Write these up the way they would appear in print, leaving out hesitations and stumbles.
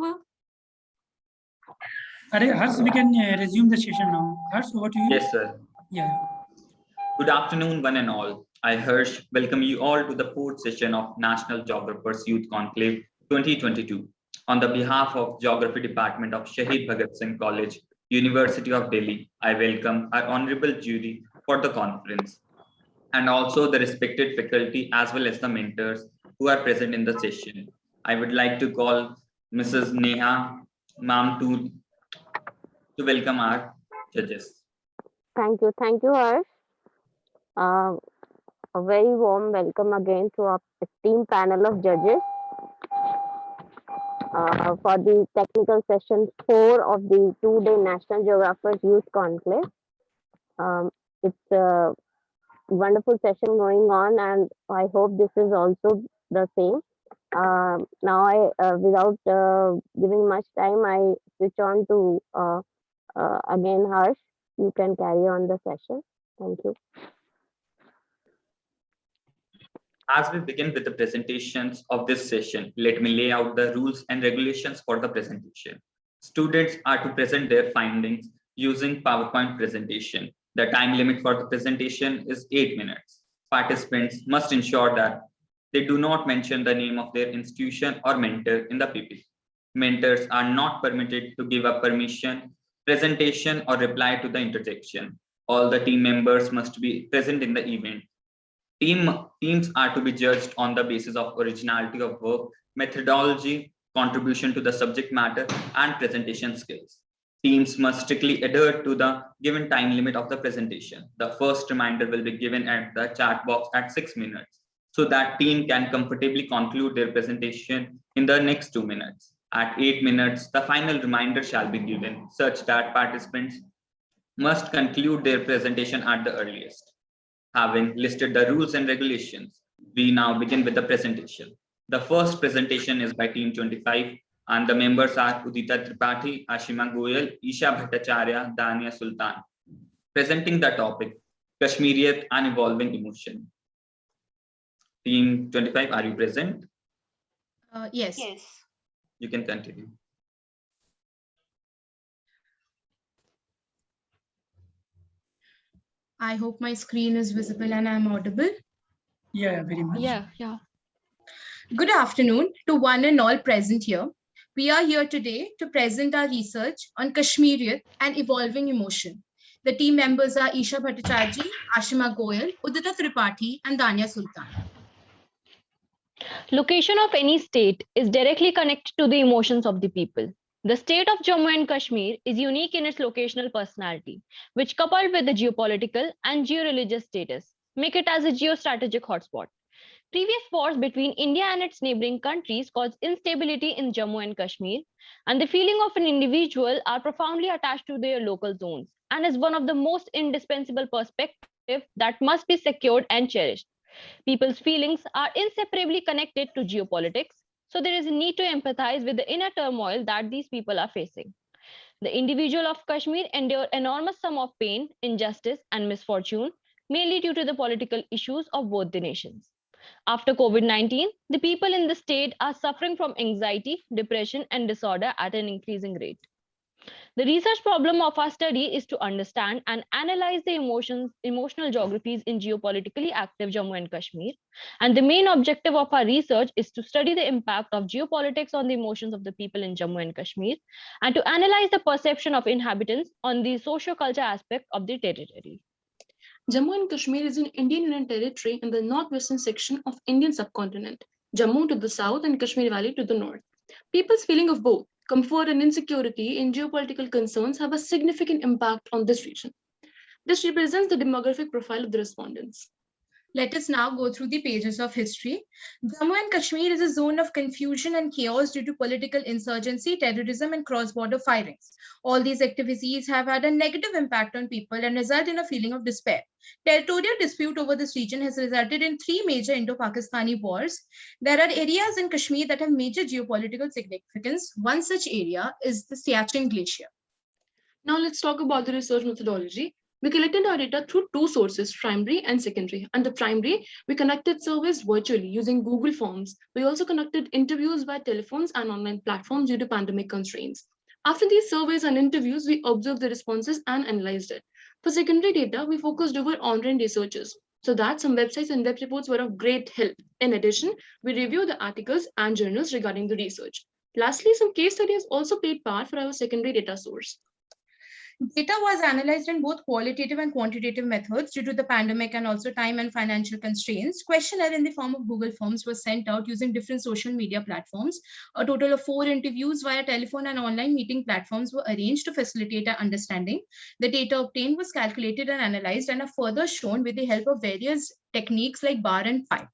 Harsh, we can resume the session now. Harsh, over to you. Yes, sir. Yeah. Good afternoon, one and all. I, Harsh, welcome you all to the fourth session of National Geographers Youth Conclave 2022. On the behalf of Geography Department of Shaheed Bhagat Singh College, University of Delhi, I welcome our honorable jury for the conference and also the respected faculty as well as the mentors who are present in the session. I would like to call Mrs. Neha ma'am to welcome our judges. Thank you, Harsh. Uh, a very warm welcome again to our esteemed panel of judges for the technical session 4 of the 2-day National Geographers Youth Conclave. It's a wonderful session going on, and I hope this is also the same. Now, without giving much time, I switch on to again Harsh. You can carry on the session. Thank you. As we begin with the presentations of this session, let me lay out the rules and regulations for the presentation. Students are to present their findings using PowerPoint presentation. The time limit for the presentation is 8 minutes. Participants must ensure that they do not mention the name of their institution or mentor in the PPT. Mentors are not permitted to give a permission, presentation, or reply to the interjection. All the team members must be present in the event. Teams are to be judged on the basis of originality of work, methodology, contribution to the subject matter, and presentation skills. Teams must strictly adhere to the given time limit of the presentation. The first reminder will be given at the chat box at 6 minutes, so that team can comfortably conclude their presentation in the next 2 minutes. At 8 minutes, the final reminder shall be given, such that participants must conclude their presentation at the earliest. Having listed the rules and regulations, we now begin with the presentation. The first presentation is by Team 25, and the members are Udita Tripathi, Ashima Goyal, Isha Bhattacharya, Dania Sultan. Presenting the topic, Kashmiriyat and Evolving Emotion. Team 25, are you present? Yes. You can continue. I hope my screen is visible and I'm audible. Yeah, very much. Yeah. Good afternoon to one and all present here. We are here today to present our research on Kashmiriyat and evolving emotion. The team members are Isha Bhattacharya, Ashima Goyal, Udita Tripathi, and Dania Sultan. Location of any state is directly connected to the emotions of the people. The state of Jammu and Kashmir is unique in its locational personality, which coupled with the geopolitical and geo-religious status, make it as a geostrategic hotspot. Previous wars between India and its neighboring countries caused instability in Jammu and Kashmir, and the feeling of an individual are profoundly attached to their local zones and is one of the most indispensable perspectives that must be secured and cherished. People's feelings are inseparably connected to geopolitics, so there is a need to empathize with the inner turmoil that these people are facing. The individual of Kashmir endure enormous sum of pain, injustice, and misfortune, mainly due to the political issues of both the nations. After COVID-19, the people in the state are suffering from anxiety, depression, and disorder at an increasing rate. The research problem of our study is to understand and analyze the emotional geographies in geopolitically active Jammu and Kashmir. And the main objective of our research is to study the impact of geopolitics on the emotions of the people in Jammu and Kashmir and to analyze the perception of inhabitants on the socio-culture aspect of the territory. Jammu and Kashmir is an Indian Union territory in the northwestern section of Indian subcontinent, Jammu to the south and Kashmir Valley to the north. People's feeling of both comfort and insecurity in geopolitical concerns have a significant impact on this region. This represents the demographic profile of the respondents. Let us now go through the pages of history. Jammu and Kashmir is a zone of confusion and chaos due to political insurgency, terrorism, and cross-border firings. All these activities have had a negative impact on people and result in a feeling of despair. Territorial dispute over this region has resulted in 3 major Indo-Pakistani wars. There are areas in Kashmir that have major geopolitical significance. One such area is the Siachen Glacier. Now let's talk about the research methodology. We collected our data through two sources, primary and secondary. Under primary, we conducted surveys virtually using Google Forms. We also conducted interviews by telephones and online platforms due to pandemic constraints. After these surveys and interviews, we observed the responses and analyzed it. For secondary data, we focused over online researches, so that some websites and web reports were of great help. In addition, we reviewed the articles and journals regarding the research. Lastly, some case studies also played part for our secondary data source. Data was analyzed in both qualitative and quantitative methods due to the pandemic and also time and financial constraints. Questionnaire in the form of Google Forms was sent out using different social media platforms. A total of 4 interviews via telephone and online meeting platforms were arranged to facilitate our understanding. The data obtained was calculated and analyzed and are further shown with the help of various techniques like bar and phi.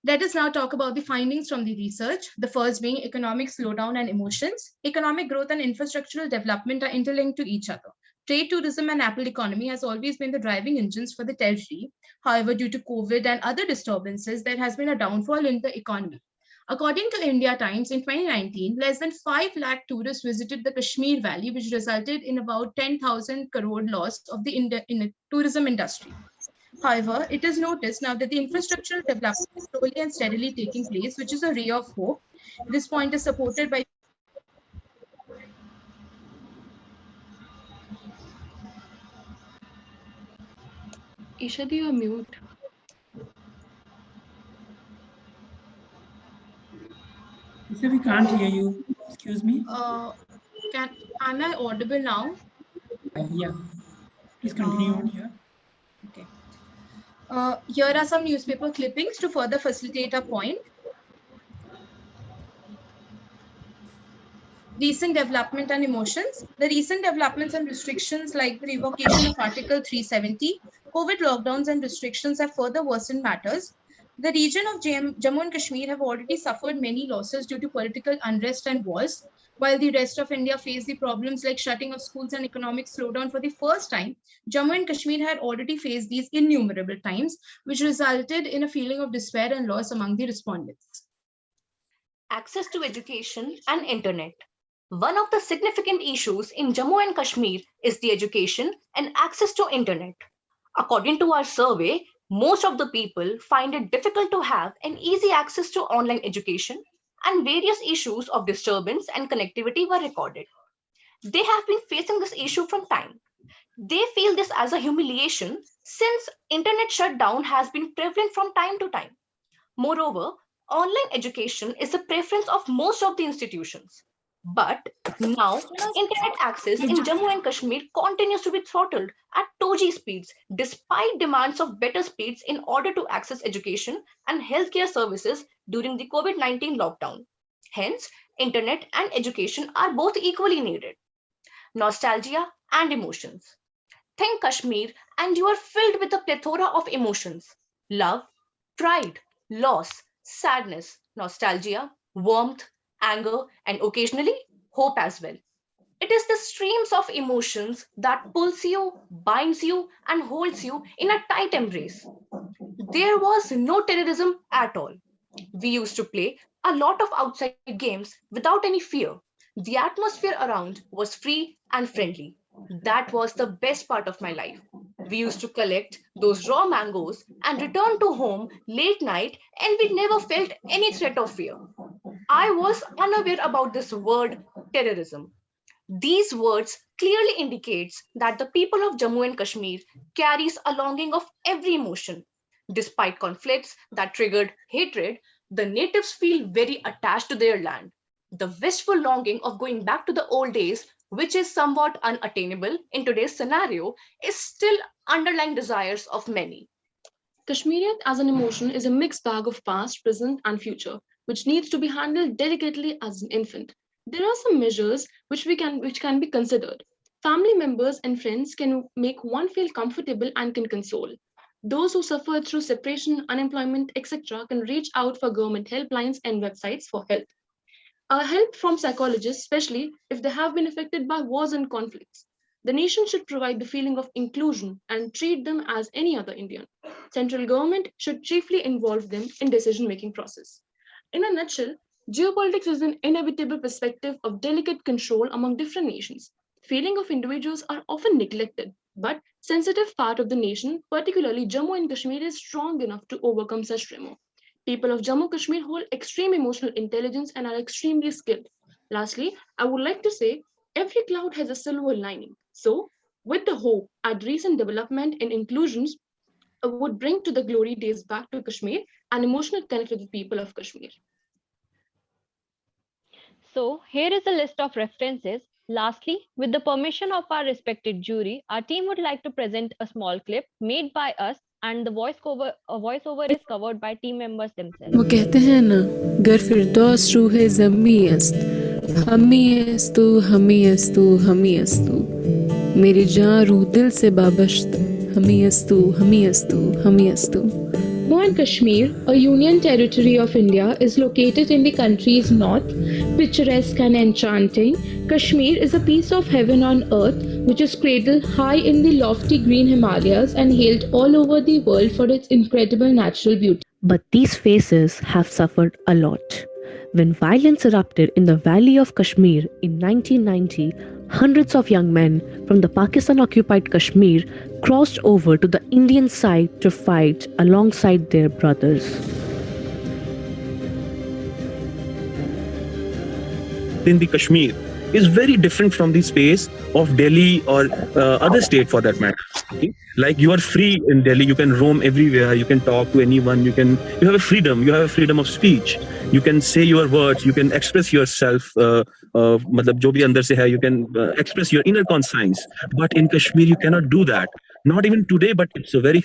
Let us now talk about the findings from the research. The first being economic slowdown and emotions. Economic growth and infrastructural development are interlinked to each other. Trade, tourism, and Apple economy has always been the driving engines for the territory. However, due to COVID and other disturbances, there has been a downfall in the economy. According to India Times, in 2019, less than 5 lakh tourists visited the Kashmir Valley, which resulted in about 10,000 crore loss of the tourism industry. However, it is noticed now that the infrastructural development is slowly and steadily taking place, which is a ray of hope. This point is supported by Ishadi, you're mute. Lisa, we can't hear you. Excuse me. am I audible now? Yeah. Please continue on here. Okay. Here are some newspaper clippings to further facilitate our point. Recent development and emotions. The recent developments and restrictions like the revocation of Article 370, COVID lockdowns and restrictions have further worsened matters. The region of Jammu and Kashmir have already suffered many losses due to political unrest and wars, while the rest of India faced the problems like shutting of schools and economic slowdown for the first time. Jammu and Kashmir had already faced these innumerable times, which resulted in a feeling of despair and loss among the respondents. Access to education and internet. One of the significant issues in Jammu and Kashmir is the education and access to internet. According to our survey, most of the people find it difficult to have an easy access to online education, and various issues of disturbance and connectivity were recorded. They have been facing this issue from time. They feel this as a humiliation since internet shutdown has been prevalent from time to time. Moreover, online education is a preference of most of the institutions. But now, internet access in Jammu and Kashmir continues to be throttled at 2G speeds, despite demands of better speeds in order to access education and healthcare services during the COVID-19 lockdown. Hence, internet and education are both equally needed. Nostalgia and emotions. Think Kashmir and you are filled with a plethora of emotions: love, pride, loss, sadness, nostalgia, warmth, anger, and occasionally hope as well. It is the streams of emotions that pulls you, binds you, and holds you in a tight embrace. There was no terrorism at all. We used to play a lot of outside games without any fear. The atmosphere around was free and friendly. That was the best part of my life. We used to collect those raw mangoes and return to home late night, and we never felt any threat of fear. I was unaware about this word terrorism. These words clearly indicates that the people of Jammu and Kashmir carries a longing of every emotion. Despite conflicts that triggered hatred, the natives feel very attached to their land. The wistful longing of going back to the old days, which is somewhat unattainable in today's scenario, is still underlying desires of many. Kashmirian as an emotion is a mixed bag of past, present, and future, which needs to be handled delicately as an infant. There are some measures which can be considered. Family members and friends can make one feel comfortable and can console. Those who suffer through separation, unemployment, etc., can reach out for government helplines and websites for help. Help from psychologists, especially if they have been affected by wars and conflicts. The nation should provide the feeling of inclusion and treat them as any other Indian. Central government should chiefly involve them in decision-making process. In a nutshell, geopolitics is an inevitable perspective of delicate control among different nations. Feeling of individuals are often neglected But sensitive part of the nation, particularly Jammu and Kashmir, is strong enough to overcome such tremor. People of Jammu Kashmir hold extreme emotional intelligence and are extremely skilled. Lastly, I would like to say every cloud has a silver lining. So, with the hope at recent development and inclusions would bring to the glory days back to Kashmir and emotional connect with the people of Kashmir. So here is a list of references. Lastly, with the permission of our respected jury, our team would like to present a small clip made by us, and the voiceover is covered by team members themselves. वो कहते हैं ना गर फिरदौस रूह ज़मी است हमी अस्तु हमी अस्तु हमी अस्तु मेरी जान रूह दिल से बाबश्त हमी अस्तु हमी अस्तु हमी अस्तु Jammu and Kashmir, a union territory of India, is located in the country's north, picturesque and enchanting. Kashmir is a piece of heaven on earth, which is cradled high in the lofty green Himalayas and hailed all over the world for its incredible natural beauty. But these faces have suffered a lot. When violence erupted in the valley of Kashmir in 1990, hundreds of young men from the Pakistan-occupied Kashmir crossed over to the Indian side to fight alongside their brothers. In the Kashmir is very different from the space of Delhi or other state for that matter. Okay? Like you are free in Delhi, you can roam everywhere, you can talk to anyone, you have a freedom of speech. You can say your words, you can express yourself, मतलब जो भी अंदर से है, you can express your inner conscience. But in Kashmir, you cannot do that. Not even today, but it's a very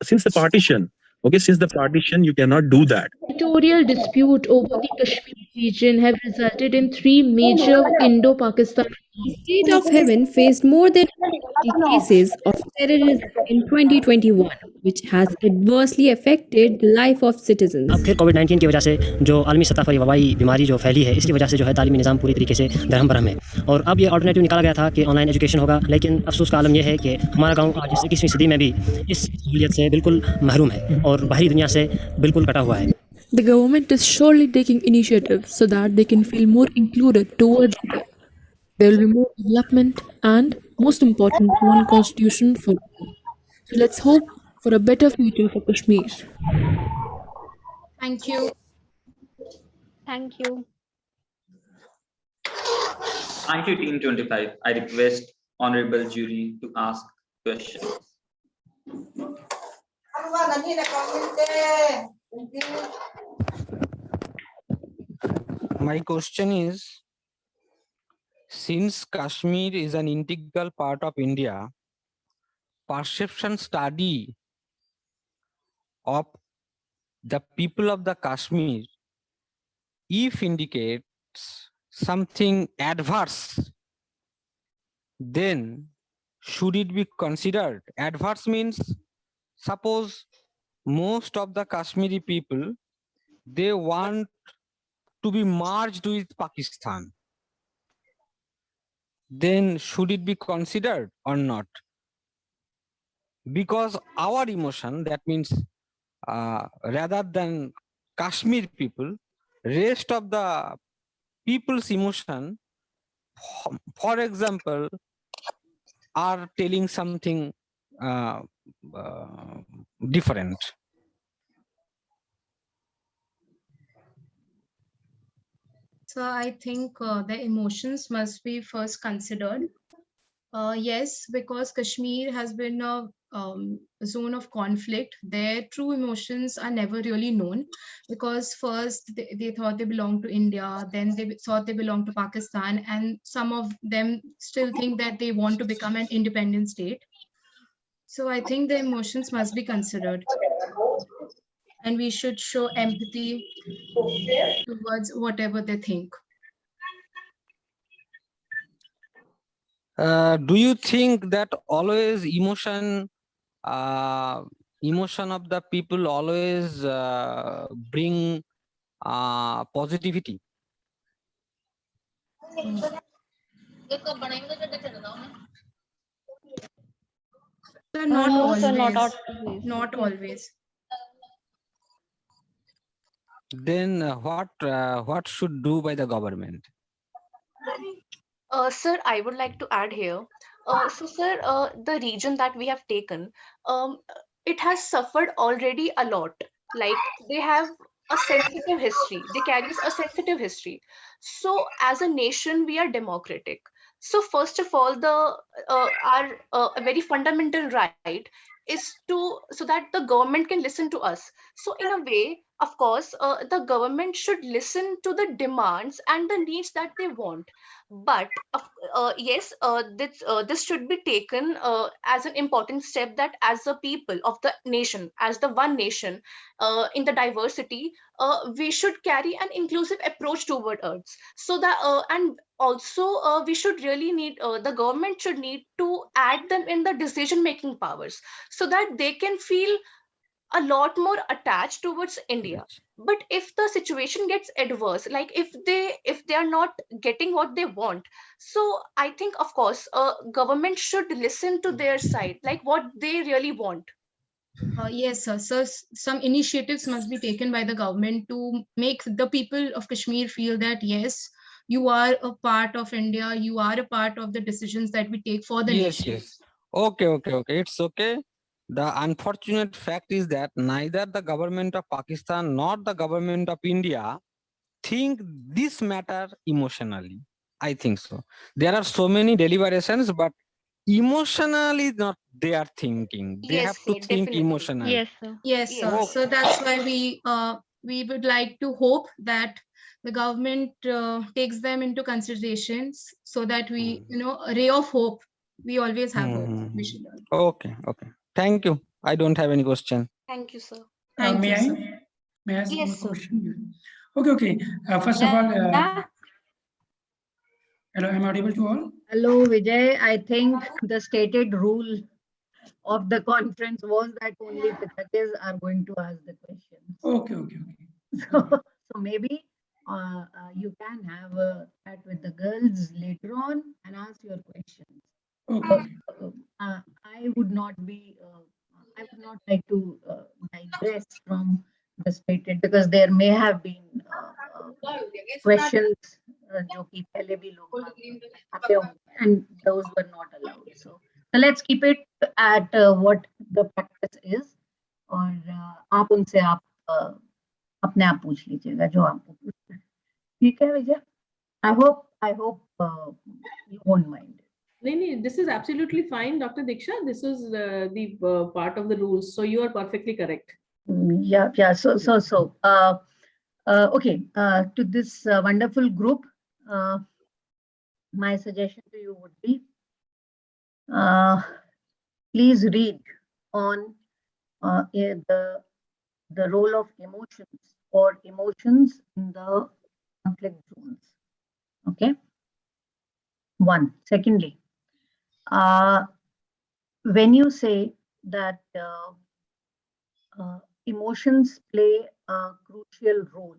since the partition. Okay, since the partition, you cannot do that. Territorial dispute over the Kashmir region have resulted in three major Indo-Pakistan. The state of heaven faced more than 40 cases of terrorism in 2021, which has adversely affected the life of citizens. अब फिर कोविड-19 की वजह से जो आलमी सतह पर वबाई बीमारी जो फैली है, इसकी वजह से जो है तालीमी निज़ाम पूरी तरीके से दरहम बरहम है। और अब ये ऑल्टरनेटिव निकाला गया था कि ऑनलाइन एजुकेशन होगा, लेकिन अफसोस का आलम यह है कि हमारा गाँव आज 21वीं सदी में भी इस सहूलियत से बिल्कुल महरूम है और बाहरी दुनिया से बिल्कुल कटा हुआ है। The government is surely taking initiatives so that they can feel more included towards India. There will be more development and, most important, one constitution for all. So let's hope for a better future for Kashmir. Thank you. Thank you. Thank you, Team 25. I request honorable jury to ask questions. My question is, since Kashmir is an integral part of India, perception study of the people of the Kashmir, if indicates something adverse, then should it be considered? Adverse means, suppose most of the Kashmiri people, they want to be merged with Pakistan. Then should it be considered or not? Because our emotion, that means rather than Kashmir people, rest of the people's emotion, for example, are telling something different. So I think the emotions must be first considered. Yes, because Kashmir has been a zone of conflict. Their true emotions are never really known, because first they thought they belonged to India, then they thought they belonged to Pakistan, and some of them still think that they want to become an independent state. So I think the emotions must be considered, and we should show empathy towards whatever they think. Do you think that always emotion of the people always bring positivity? So not No, always. sir, not always. Not always. Then what should do by the government? Sir, I would like to add here. So, sir, the region that we have taken, it has suffered already a lot. Like they have a sensitive history. They carries a sensitive history. So, as a nation, we are democratic. So, first of all, the our a very fundamental right is to so that the government can listen to us. So, in a way, of course, the government should listen to the demands and the needs that they want. But yes, this should be taken as an important step, that as a people of the nation, as the one nation in the diversity, we should carry an inclusive approach toward us. So that and also we should really need the government should need to add them in the decision making powers, so that they can feel a lot more attached towards India. But if the situation gets adverse, like if they are not getting what they want, so I think, of course, government should listen to their side, like what they really want. Yes, sir. So some initiatives must be taken by the government to make the people of Kashmir feel that yes, you are a part of India, you are a part of the decisions that we take for the Yes, nation. yes. Okay. It's okay. The unfortunate fact is that neither the government of Pakistan nor the government of India think this matter emotionally. I think so. There are so many deliberations, but emotionally not they are thinking. They have Yes, to sir, think definitely. emotionally. Yes, sir. Yes, sir. Yes. So that's why we would like to hope that the government takes them into considerations, so that we, a ray of hope. We always have hope. We should learn. Okay. Thank you. I don't have any question. Thank you, sir. Thank May you, I? sir. May I ask one Yes, sir. question? Okay. First of all, hello, am I audible to all? Hello, Vijay. I think the stated rule of the conference was that only the judges are going to ask the questions. Okay. So maybe you can have a chat with the girls later on and ask your questions. Okay. I would not like to digress from the stated, because there may have been questions जो कि पहले भी लोग आते होंगे, and those were not allowed. So let's keep it at what the practice is, और आप उनसे अपने आप पूछ लीजिएगा जो आपको पूछना है. ठीक है विजय? I hope you won't mind. No, this is absolutely fine, Dr. Diksha. This is the part of the rules, so you are perfectly correct. Yeah. So okay. To this wonderful group, my suggestion to you would be, please read on the role of emotions in the conflict zones. Okay. One. Secondly, when you say that emotions play a crucial role,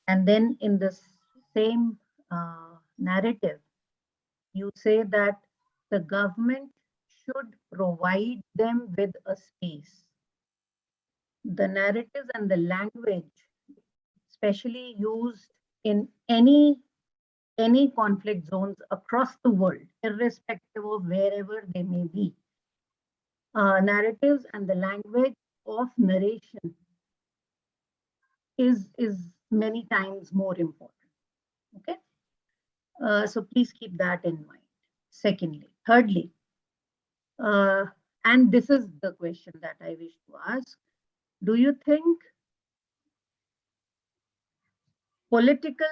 and then in the same narrative, you say that the government should provide them with a space. The narrative and the language, especially used in any conflict zones across the world, irrespective of wherever they may be, narratives and the language of narration is many times more important. Okay. So please keep that in mind. Thirdly, and this is the question that I wish to ask, do you think political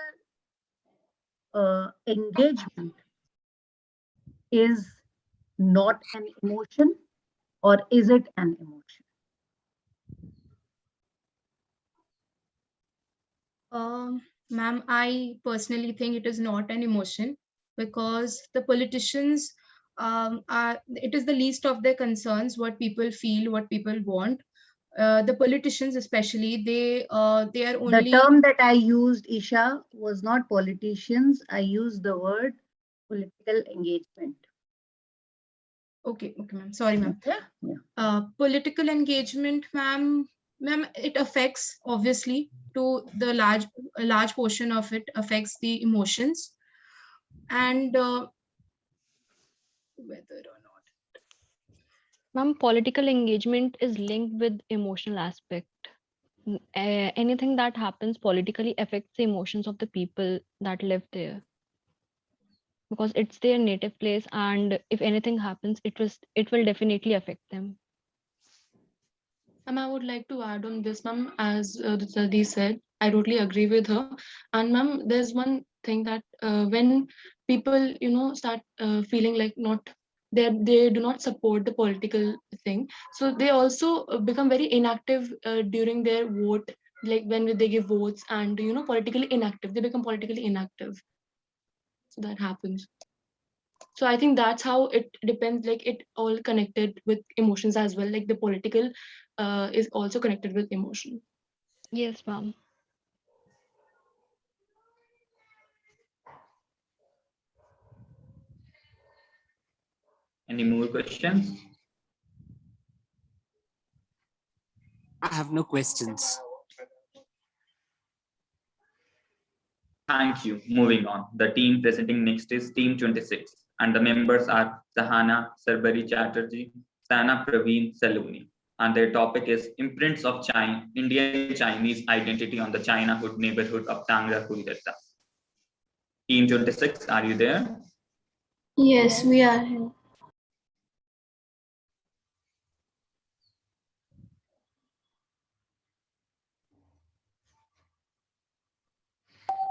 engagement is not an emotion, or is it an emotion? Ma'am, I personally think it is not an emotion, because the politicians it is the least of their concerns what people feel, what people want. The politicians especially, they are only... The term that I used, Isha, was not politicians. I used the word political engagement. Okay, ma'am. Sorry, ma'am. Yeah. Political engagement, ma'am, it affects, obviously, to the large portion of it affects the emotions. And whether or not. Ma'am, political engagement is linked with emotional aspect. Anything that happens politically affects the emotions of the people that live there, because it's their native place, and if anything happens, it will definitely affect them. I would like to add on this, ma'am, as Dee said, I totally agree with her. And ma'am, there's one thing that when people, start feeling like they do not support the political thing, so they also become very inactive during their vote, like when they give votes, and politically inactive. They become politically inactive. So that happens. So I think that's how it depends, like it all connected with emotions as well, like the political is also connected with emotion. Yes, ma'am. Any more questions? I have no questions. Thank you. Moving on. The team presenting next is Team 26, and the members are Sahana Sarbari Chatterjee, Sana Praveen Saluni, and their topic is Imprints of Indian Chinese Identity on the China Hood neighborhood of Tangra, Kolkata. Team 26, are you there? Yes, we are here.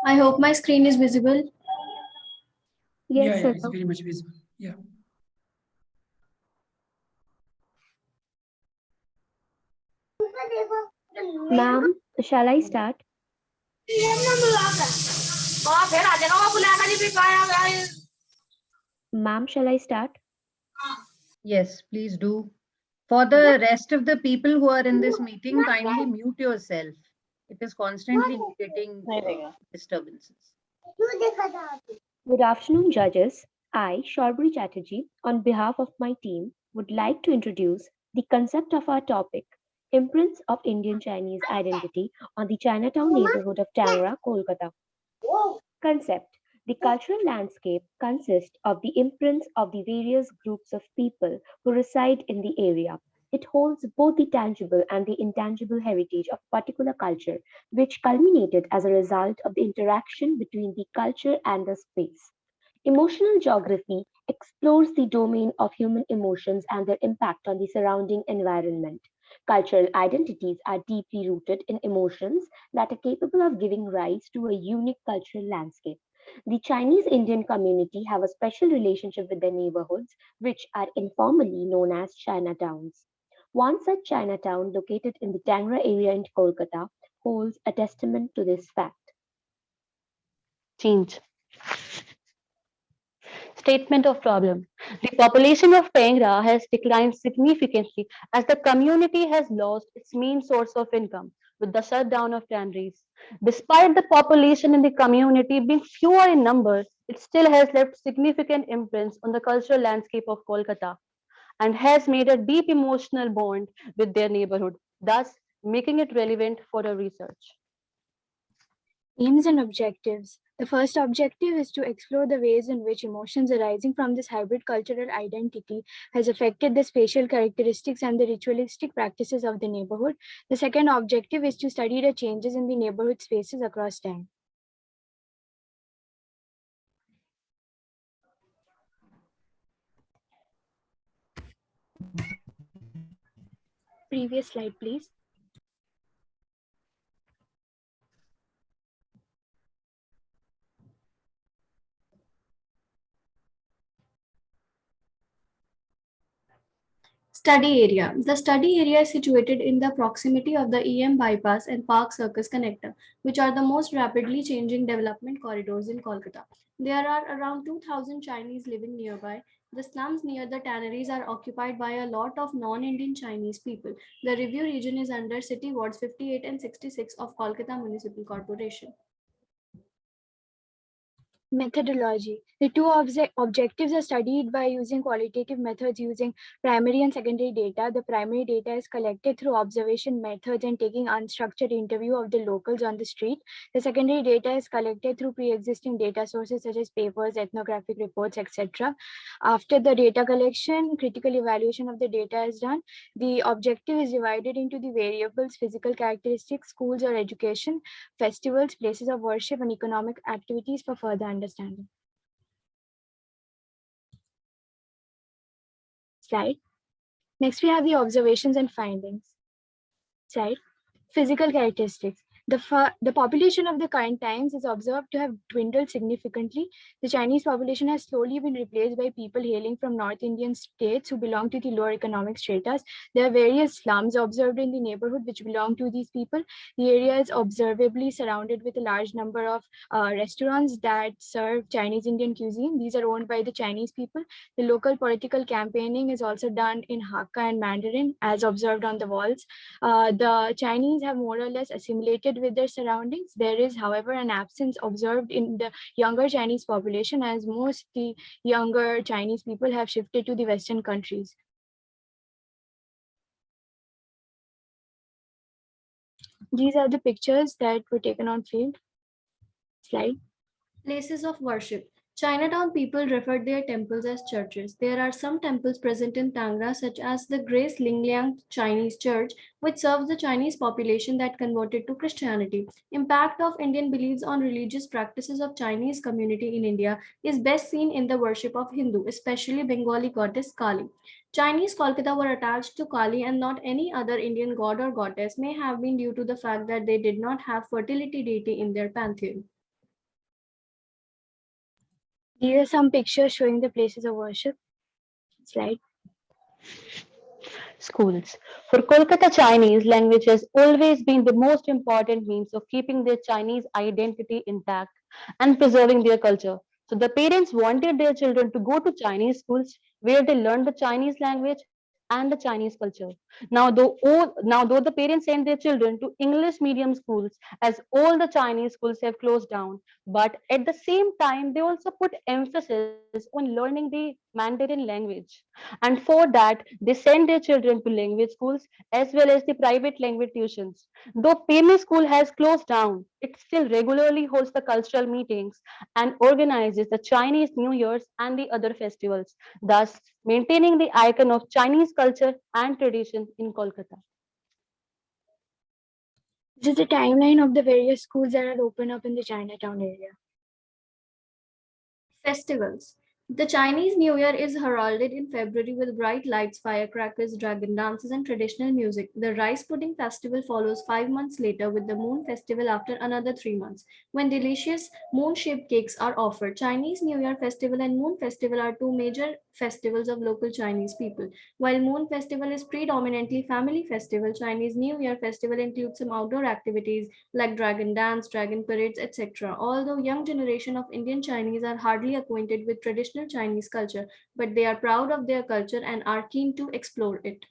I hope my screen is visible. Yeah, it's very much visible. Yeah. Ma'am, shall I start? Ma'am, shall I start? Yes, please do. For the rest of the people who are in this meeting, kindly mute yourself. It is constantly getting disturbances. Good afternoon, judges. I, Sharbari Chatterjee, on behalf of my team, would like to introduce the concept of our topic, Imprints of Indian Chinese Identity on the Chinatown neighborhood of Tangra, Kolkata. Concept. The cultural landscape consists of the imprints of the various groups of people who reside in the area. It holds both the tangible and the intangible heritage of particular culture, which culminated as a result of the interaction between the culture and the space. Emotional geography explores the domain of human emotions and their impact on the surrounding environment. Cultural identities are deeply rooted in emotions that are capable of giving rise to a unique cultural landscape. The Chinese Indian community have a special relationship with their neighborhoods, which are informally known as Chinatowns. One such Chinatown, located in the Tangra area in Kolkata, holds a testament to this fact. Change. Statement of problem. The population of Tangra has declined significantly as the community has lost its main source of income with the shutdown of tanneries. Despite the population in the community being fewer in number, it still has left significant imprints on the cultural landscape of Kolkata and has made a deep emotional bond with their neighborhood, thus making it relevant for the research. Aims and objectives. The first objective is to explore the ways in which emotions arising from this hybrid cultural identity has affected the spatial characteristics and the ritualistic practices of the neighborhood. The second objective is to study the changes in the neighborhood spaces across time. Previous slide, please. Study area. The study area is situated in the proximity of the EM bypass and Park Circus connector, which are the most rapidly changing development corridors in Kolkata. There are around 2,000 Chinese living nearby. The slums near the tanneries are occupied by a lot of non-Indian Chinese people. The review region is under City Wards 58 and 66 of Kolkata Municipal Corporation. Methodology. The two objectives are studied by using qualitative methods using primary and secondary data. The primary data is collected through observation methods and taking unstructured interview of the locals on the street. The secondary data is collected through pre-existing data sources such as papers, ethnographic reports, etc. After the data collection, critical evaluation of the data is done. The objective is divided into the variables: physical characteristics, schools or education, festivals, places of worship, and economic activities for further understanding. Slide. Next, we have the observations and findings. Slide. Physical characteristics. The population of the current times is observed to have dwindled significantly. The Chinese population has slowly been replaced by people hailing from North Indian states who belong to the lower economic stratas. There are various slums observed in the neighborhood which belong to these people. The area is observably surrounded with a large number of restaurants that serve Chinese Indian cuisine. These are owned by the Chinese people. The local political campaigning is also done in Hakka and Mandarin, as observed on the walls. The Chinese have more or less assimilated with their surroundings. There is, however, an absence observed in the younger Chinese population, as most the younger Chinese people have shifted to the Western countries. These are the pictures that were taken on field. Slide. Places of worship. Chinatown people refer their temples as churches. There are some temples present in Tangra, such as the Grace Lingliang Chinese Church, which serves the Chinese population that converted to Christianity. Impact of Indian beliefs on religious practices of Chinese community in India is best seen in the worship of Hindu, especially Bengali goddess Kali. Chinese Kolkata were attached to Kali and not any other Indian god or goddess, may have been due to the fact that they did not have fertility deity in their pantheon. These are some pictures showing the places of worship. Slide. Schools. For Kolkata, Chinese language has always been the most important means of keeping their Chinese identity intact and preserving their culture. So the parents wanted their children to go to Chinese schools where they learn the Chinese language and the Chinese culture. Now, though the parents send their children to English medium schools, as all the Chinese schools have closed down, but at the same time, they also put emphasis on learning the Mandarin language. And for that, they send their children to language schools as well as the private language tuitions. Though Pemi School has closed down, it still regularly holds the cultural meetings and organizes the Chinese New Year's and the other festivals, thus maintaining the icon of Chinese culture and tradition in Kolkata. This is the timeline of the various schools that are open up in the Chinatown area. Festivals. The Chinese New Year is heralded in February with bright lights, firecrackers, dragon dances, and traditional music. The Rice Pudding Festival follows 5 months later, with the Moon Festival after another 3 months, when delicious moon-shaped cakes are offered. Chinese New Year Festival and Moon Festival are two major festivals of local Chinese people. While Moon Festival is predominantly family festival, Chinese New Year Festival includes some outdoor activities like dragon dance, dragon parades, etc. Although young generation of Indian Chinese are hardly acquainted with traditional Chinese culture, but they are proud of their culture and are keen to explore it.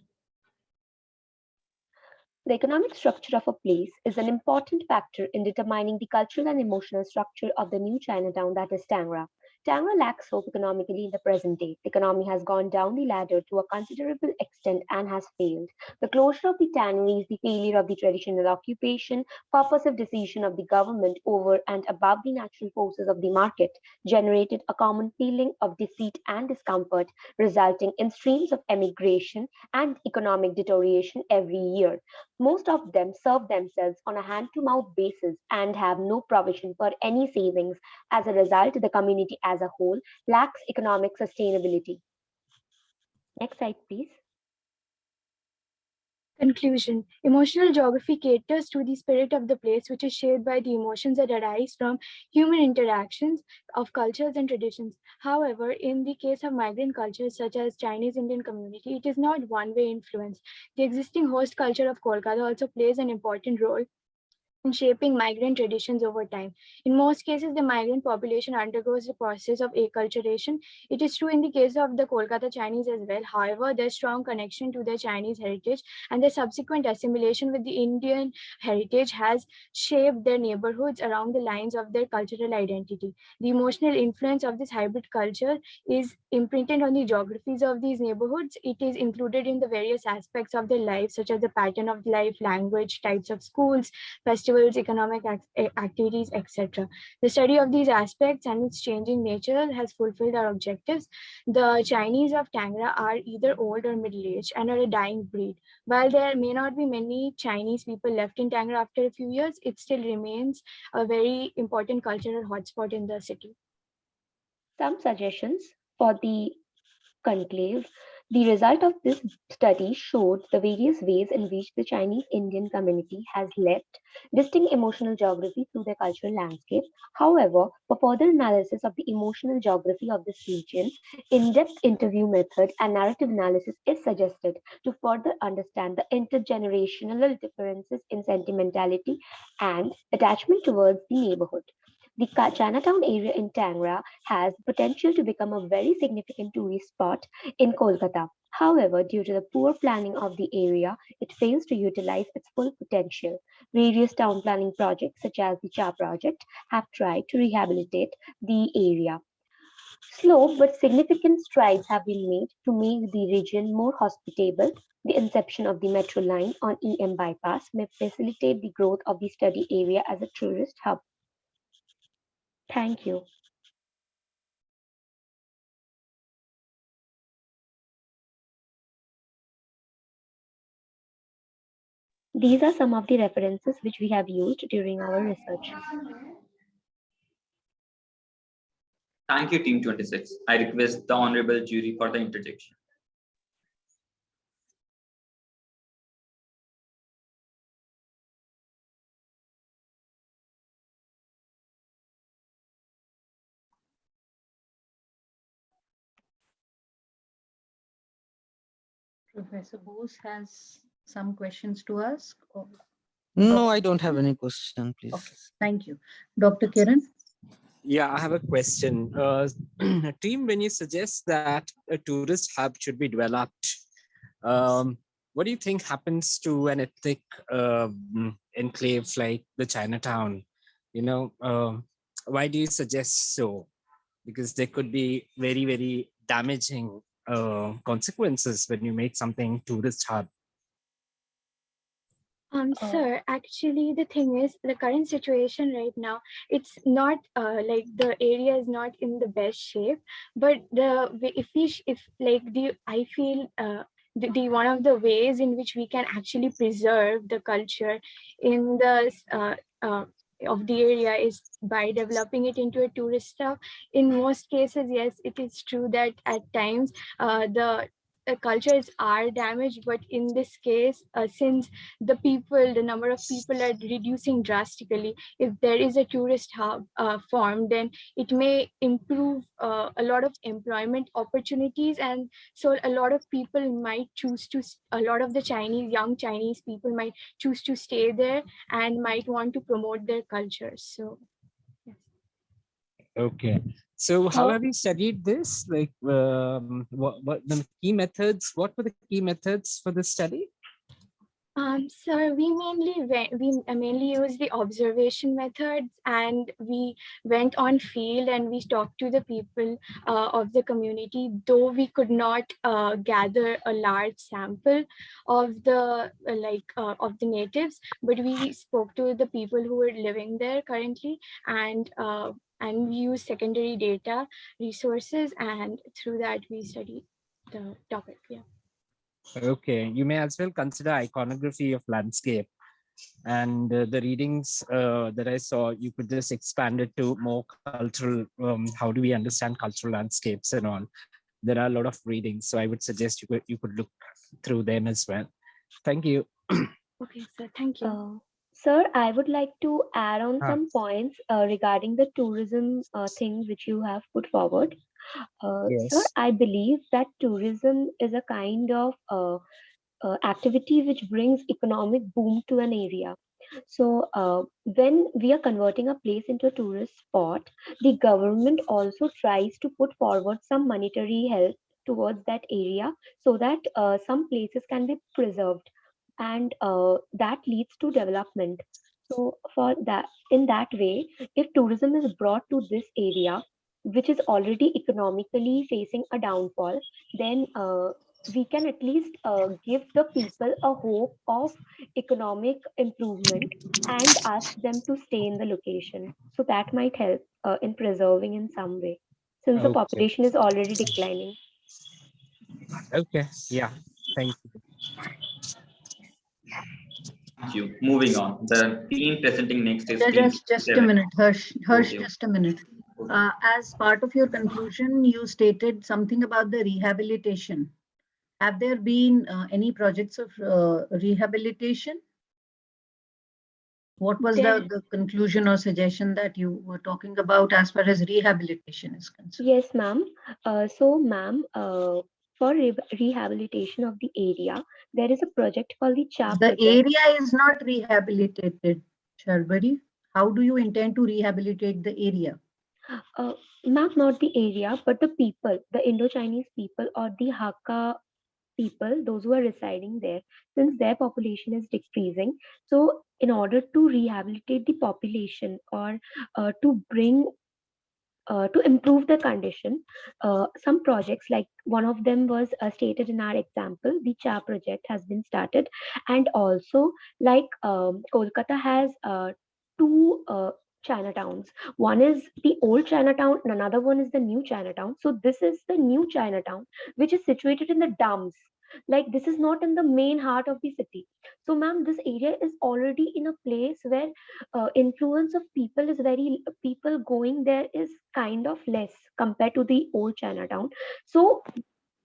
The economic structure of a place is an important factor in determining the cultural and emotional structure of the new Chinatown, that is Tangra. Tangra lacks hope economically in the present day. The economy has gone down the ladder to a considerable extent and has failed. The closure of the tanneries, the failure of the traditional occupation, purposive decision of the government over and above the natural forces of the market generated a common feeling of defeat and discomfort, resulting in streams of emigration and economic deterioration every year. Most of them serve themselves on a hand to mouth basis and have no provision for any savings. As a result, the community as a whole lacks economic sustainability. Next slide, please. Conclusion. Emotional geography caters to the spirit of the place, which is shaped by the emotions that arise from human interactions of cultures and traditions. However, in the case of migrant cultures such as Chinese Indian community, it is not one-way influence. The existing host culture of Kolkata also plays an important role in shaping migrant traditions over time. In most cases, the migrant population undergoes the process of acculturation. It is true in the case of the Kolkata Chinese as well. However, their strong connection to their Chinese heritage and their subsequent assimilation with the Indian heritage has shaped their neighborhoods around the lines of their cultural identity. The emotional influence of this hybrid culture is imprinted on the geographies of these neighborhoods. It is included in the various aspects of their life, such as the pattern of life, language, types of schools, festivals, economic activities, etc. The study of these aspects and its changing nature has fulfilled our objectives. The Chinese of Tangra are either old or middle-aged and are a dying breed. While there may not be many Chinese people left in Tangra after a few years, it still remains a very important cultural hotspot in the city. Some suggestions for the conclave. The result of this study showed the various ways in which the Chinese Indian community has left distinct emotional geography through their cultural landscape. However, for further analysis of the emotional geography of this region, in-depth interview method and narrative analysis is suggested to further understand the intergenerational differences in sentimentality and attachment towards the neighborhood. The Chinatown area in Tangra has potential to become a very significant tourist spot in Kolkata. However, due to the poor planning of the area, it fails to utilize its full potential. Various town planning projects, such as the CHA project, have tried to rehabilitate the area. Slow but significant strides have been made to make the region more hospitable. The inception of the metro line on EM bypass may facilitate the growth of the study area as a tourist hub. Thank you. These are some of the references which we have used during our research. Thank you, Team 26. I request the Honorable Jury for the interjection. Professor Bose has some questions to ask. No, I don't have any question, please. Okay, thank you. Dr. Kiran? Yeah, I have a question. Team, when you suggest that a tourist hub should be developed, what do you think happens to an ethnic enclave like the Chinatown? Why do you suggest so? Because there could be very, very damaging consequences when you make something tourist hub. Sir, actually, the thing is, the current situation right now, it's not like the area is not in the best shape, but I feel the one of the ways in which we can actually preserve the culture in the of the area is by developing it into a tourist stop. In most cases, yes, it is true that at times the cultures are damaged, but in this case, since the number of people are reducing drastically, if there is a tourist hub formed, then it may improve a lot of employment opportunities, and so a lot of people might choose to, a lot of the young Chinese people might choose to stay there and might want to promote their cultures. So Okay. So how have you studied this? Like, what the key methods? What were the key methods for this study? Sir, we mainly use the observation methods, and we went on field and we talked to the people of the community. Though we could not gather a large sample of the of the natives, but we spoke to the people who were living there currently, and we used secondary data resources, and through that we studied the topic. Yeah. Okay, you may as well consider iconography of landscape, and the readings that I saw, you could just expand it to more cultural. How do we understand cultural landscapes and all? There are a lot of readings, so I would suggest you could look through them as well. Thank you. Okay, sir. Thank you. Sir, I would like to add on some points regarding the tourism thing which you have put forward. Yes. Sir, I believe that tourism is a kind of activity which brings economic boom to an area. So when we are converting a place into a tourist spot, the government also tries to put forward some monetary help towards that area so that some places can be preserved, and that leads to development. So for that, in that way, if tourism is brought to this area, which is already economically facing a downfall, then we can at least give the people a hope of economic improvement and ask them to stay in the location. So that might help in preserving in some way, since the Okay. population is already declining. Okay. Yeah. Thank you. Thank you. Moving on. The team presenting next is team Just a 7. minute, Harsh, Okay. just a minute. As part of your conclusion, you stated something about the rehabilitation. Have there been any projects of rehabilitation? What was the conclusion or suggestion that you were talking about as far as rehabilitation is concerned? Yes, ma'am. Ma'am, for rehabilitation of the area, there is a project called the CHA The project. area is not rehabilitated, Sharbari. How do you intend to rehabilitate the area? Ma'am, not the area, but the people, the Indo-Chinese people or the Hakka people, those who are residing there, since their population is decreasing. So, in order to rehabilitate the population or to bring to improve the condition, some projects, like one of them was stated in our example, the CHA project has been started, and also like Kolkata has two Chinatowns. One is the old Chinatown, and another one is the new Chinatown. So this is the new Chinatown, which is situated in the dumps. Like, this is not in the main heart of the city. So, ma'am, this area is already in a place where influence of people is very, people going there is kind of less compared to the old Chinatown. So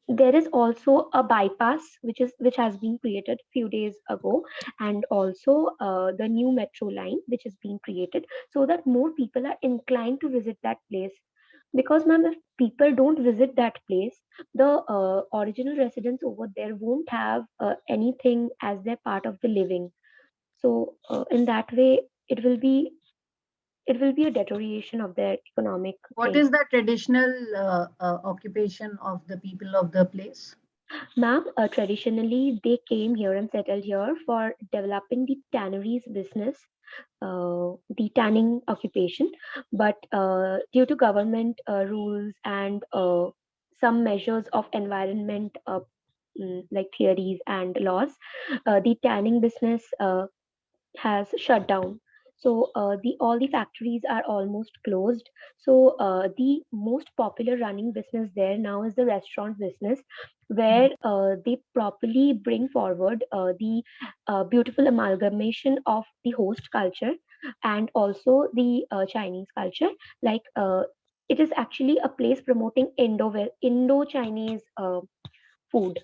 there is also a bypass which has been created few days ago, and also the new metro line which is being created, so that more people are inclined to visit that place. Because, ma'am, if people don't visit that place, the original residents over there won't have anything as their part of the living. So in that way, it will be a deterioration of their economic What thing. is the traditional occupation of the people of the place? Ma'am, traditionally they came here and settled here for developing the tanneries business, the tanning occupation. But due to government rules and some measures of environment, like theories and laws, the tanning business has shut down. So the all the factories are almost closed. So the most popular running business there now is the restaurant business, where they properly bring forward the beautiful amalgamation of the host culture and also the Chinese culture. Like, it is actually a place promoting Indo-Chinese food.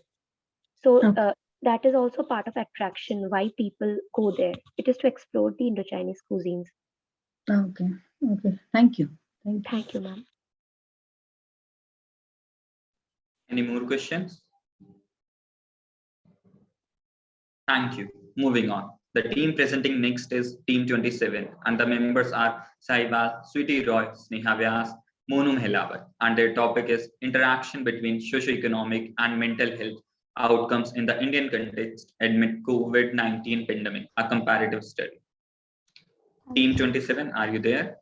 So that is also part of attraction why people go there. It is to explore the Indo-Chinese cuisines. Okay. Okay. Thank you. Thank you, ma'am. Any more questions? Thank you. Moving on. The team presenting next is Team 27, and the members are Saibal, Sweetie Roy, Sneha Vyas, Monu Mehlawat, and their topic is Interaction between Socio-Economic and Mental Health Outcomes in the Indian Context Amid COVID-19 Pandemic, a Comparative Study. Team 27, are you there?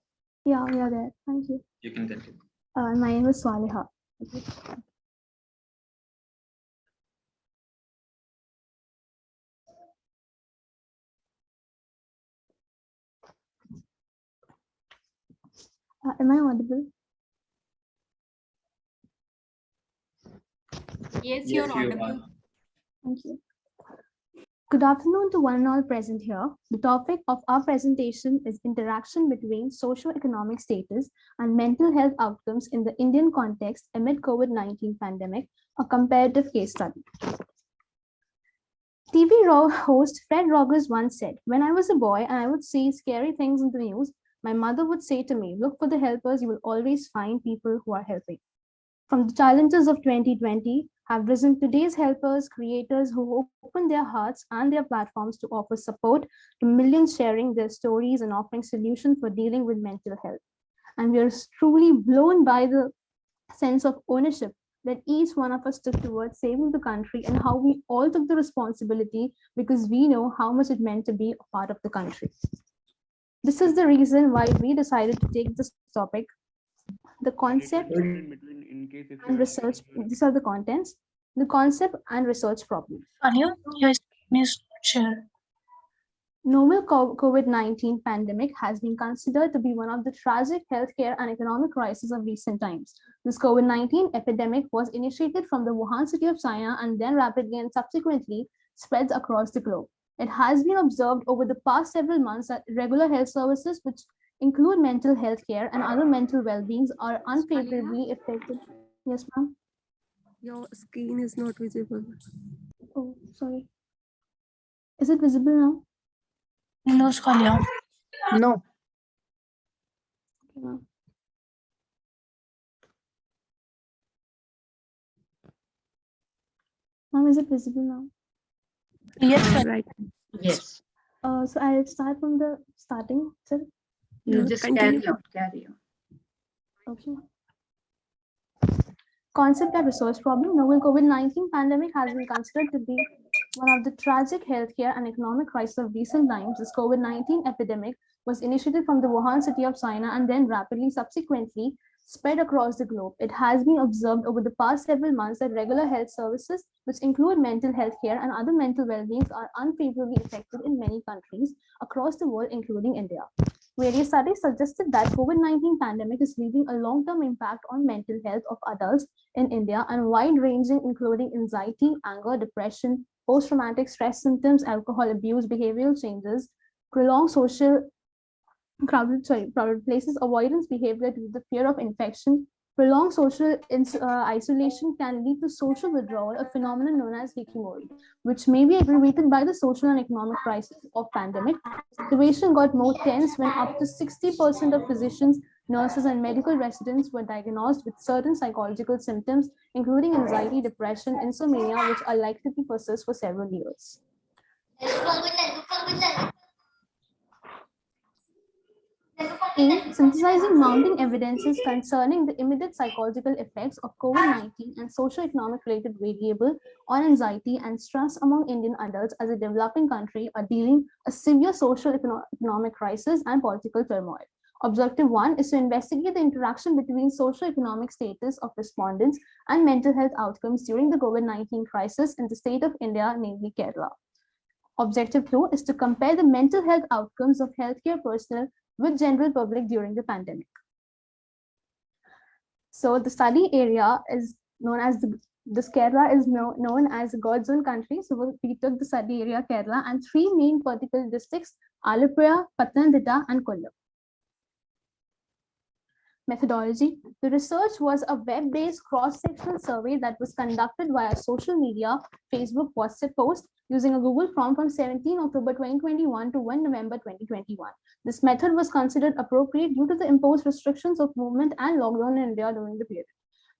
Yeah, we are there. Thank you. You can continue. My name is Swaliha. Okay. Am I audible? Yes, Yes, you're you audible. are. Thank you. Good afternoon to one and all present here. The topic of our presentation is interaction between socio-economic status and mental health outcomes in the Indian context amid COVID-19 pandemic, a comparative case study. TV host Fred Rogers once said, "When I was a boy and I would see scary things in the news, my mother would say to me, 'Look for the helpers, you will always find people who are helping.'" From the challenges of 2020 have risen today's helpers, creators who open their hearts and their platforms to offer support to millions sharing their stories and offering solutions for dealing with mental health. And we are truly blown by the sense of ownership that each one of us took towards saving the country and how we all took the responsibility because we know how much it meant to be a part of the country. This is the reason why we decided to take this topic. The concept and research, these are the contents, the concept and research problems. Anya, your screen is not shared. Novel COVID-19 pandemic has been considered to be one of the tragic healthcare and economic crises of recent times. This COVID-19 epidemic was initiated from the Wuhan city of China and then rapidly and subsequently spreads across the globe. It has been observed over the past several months that regular health services, which include mental health care and other mental well-beings, are unfavorably affected. Yes, ma'am? Your screen is not visible. Oh, sorry. Is it visible now? No, Scalia. No. Okay, ma'am. Ma'am, is it visible now? Yes, right. Yes. So I'll start from the starting, sir. You just carry on. Okay. Concept and research problem. Novel COVID-19 pandemic has been considered to be one of the tragic healthcare and economic crises of recent times. This COVID-19 epidemic was initiated from the Wuhan city of China and then rapidly subsequently spread across the globe. It has been observed over the past several months that regular health services, which include mental health care and other mental well-beings, are unfavorably affected in many countries across the world, including India. Various studies suggested that COVID-19 pandemic is leaving a long-term impact on mental health of adults in India and wide-ranging, including anxiety, anger, depression, post-traumatic stress symptoms, alcohol abuse, behavioral changes, prolonged crowded places, avoidance behavior due to the fear of infection. Prolonged social isolation can lead to social withdrawal, a phenomenon known as hikikomori, which may be aggravated by the social and economic crisis of pandemic. The situation got more tense when up to 60% of physicians, nurses, and medical residents were diagnosed with certain psychological symptoms, including anxiety, depression, insomnia, which are likely to persist for several years. Synthesizing mounting evidences concerning the immediate psychological effects of COVID-19 and socio-economic related variable on anxiety and stress among Indian adults as a developing country are dealing a severe social economic crisis and political turmoil. Objective 1 is to investigate the interaction between socio-economic status of respondents and mental health outcomes during the COVID-19 crisis in the state of India, namely Kerala. Objective 2 is to compare the mental health outcomes of healthcare personnel with general public during the pandemic. So the study area is known as this Kerala is known as God's own country. So we took the study area Kerala and three main political districts, Alappuzha, Pathanamthitta, and Kollam. Methodology. The research was a web-based cross-sectional survey that was conducted via social media, Facebook, WhatsApp post using a Google form from 17 October 2021 to 1 November 2021. This method was considered appropriate due to the imposed restrictions of movement and lockdown in India during the period.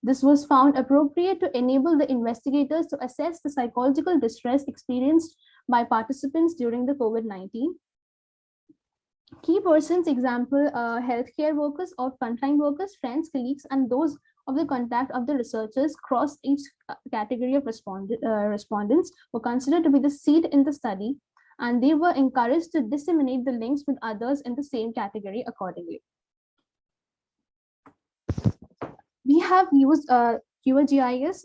This was found appropriate to enable the investigators to assess the psychological distress experienced by participants during the COVID-19. Key persons, example, healthcare workers or frontline workers, friends, colleagues, and those of the contact of the researchers cross each category of respondents were considered to be the seed in the study, and they were encouraged to disseminate the links with others in the same category accordingly. We have used QGIS.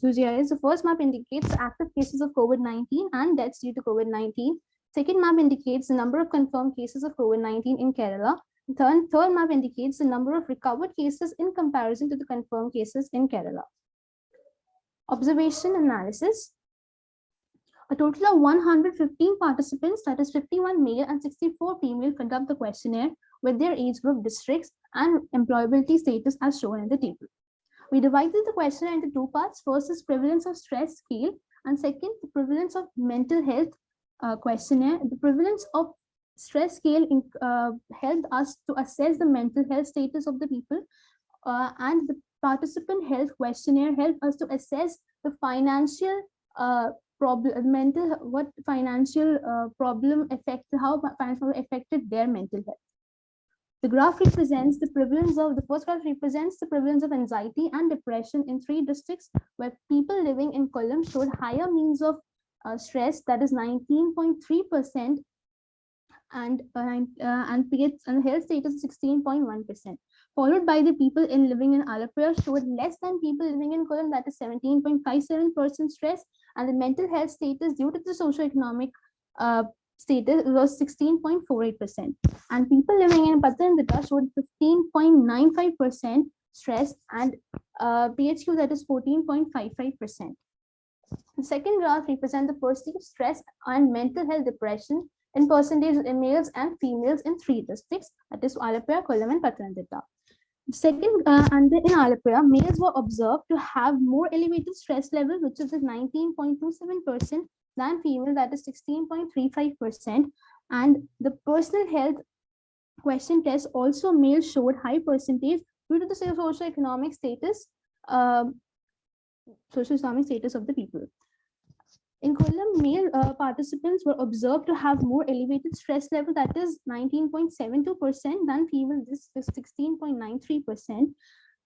QGIS, the first map indicates active cases of COVID-19 and deaths due to COVID-19. Second map indicates the number of confirmed cases of COVID-19 in Kerala. Third map indicates the number of recovered cases in comparison to the confirmed cases in Kerala. Observation analysis. A total of 115 participants, that is 51 male and 64 female, conduct the questionnaire with their age group, districts, and employability status as shown in the table. We divided the questionnaire into two parts. First is prevalence of stress scale, and second, the prevalence of mental health questionnaire. The prevalence of stress scale helped us to assess the mental health status of the people, and the participant health questionnaire helped us to assess the financial what financial problem how financial affected their mental health. The graph represents the prevalence of, the first graph represents the prevalence of anxiety and depression in 3 districts where people living in Kollam showed higher means of stress, that is 19.3%, and health status 16.1%, followed by the people living in Alappuzha showed less than people living in Kollam, that is 17.57% stress, and the mental health status due to the socio-economic status was 16.48%, and people living in Pathanamthitta showed 15.95% stress and PHQ, that is 14.55%. The second graph represents the perceived stress and mental health depression in percentage in males and females in 3 districts, that is Alappuzha, Kollam, and Pathanamthitta. Second, and in Alappuzha, males were observed to have more elevated stress level, which is 19.27%, than female, that is 16.35%. And the personal health question test also males showed high percentage due to the socio-economic status of the people. In Kollam, male participants were observed to have more elevated stress level, that is 19.72%, than female, this is 16.93%.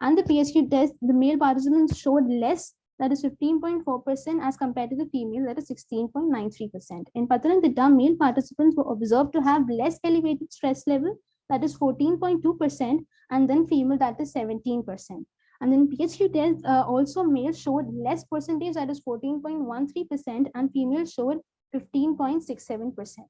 And the PHQ test, the male participants showed less, that is 15.4%, as compared to the female, that is 16.93%. In Pathanamthitta, male participants were observed to have less elevated stress level, that is 14.2%, and then female, that is 17%. And then PHQ test, also male showed less percentage, that is 14.13%, and female showed 15.67%.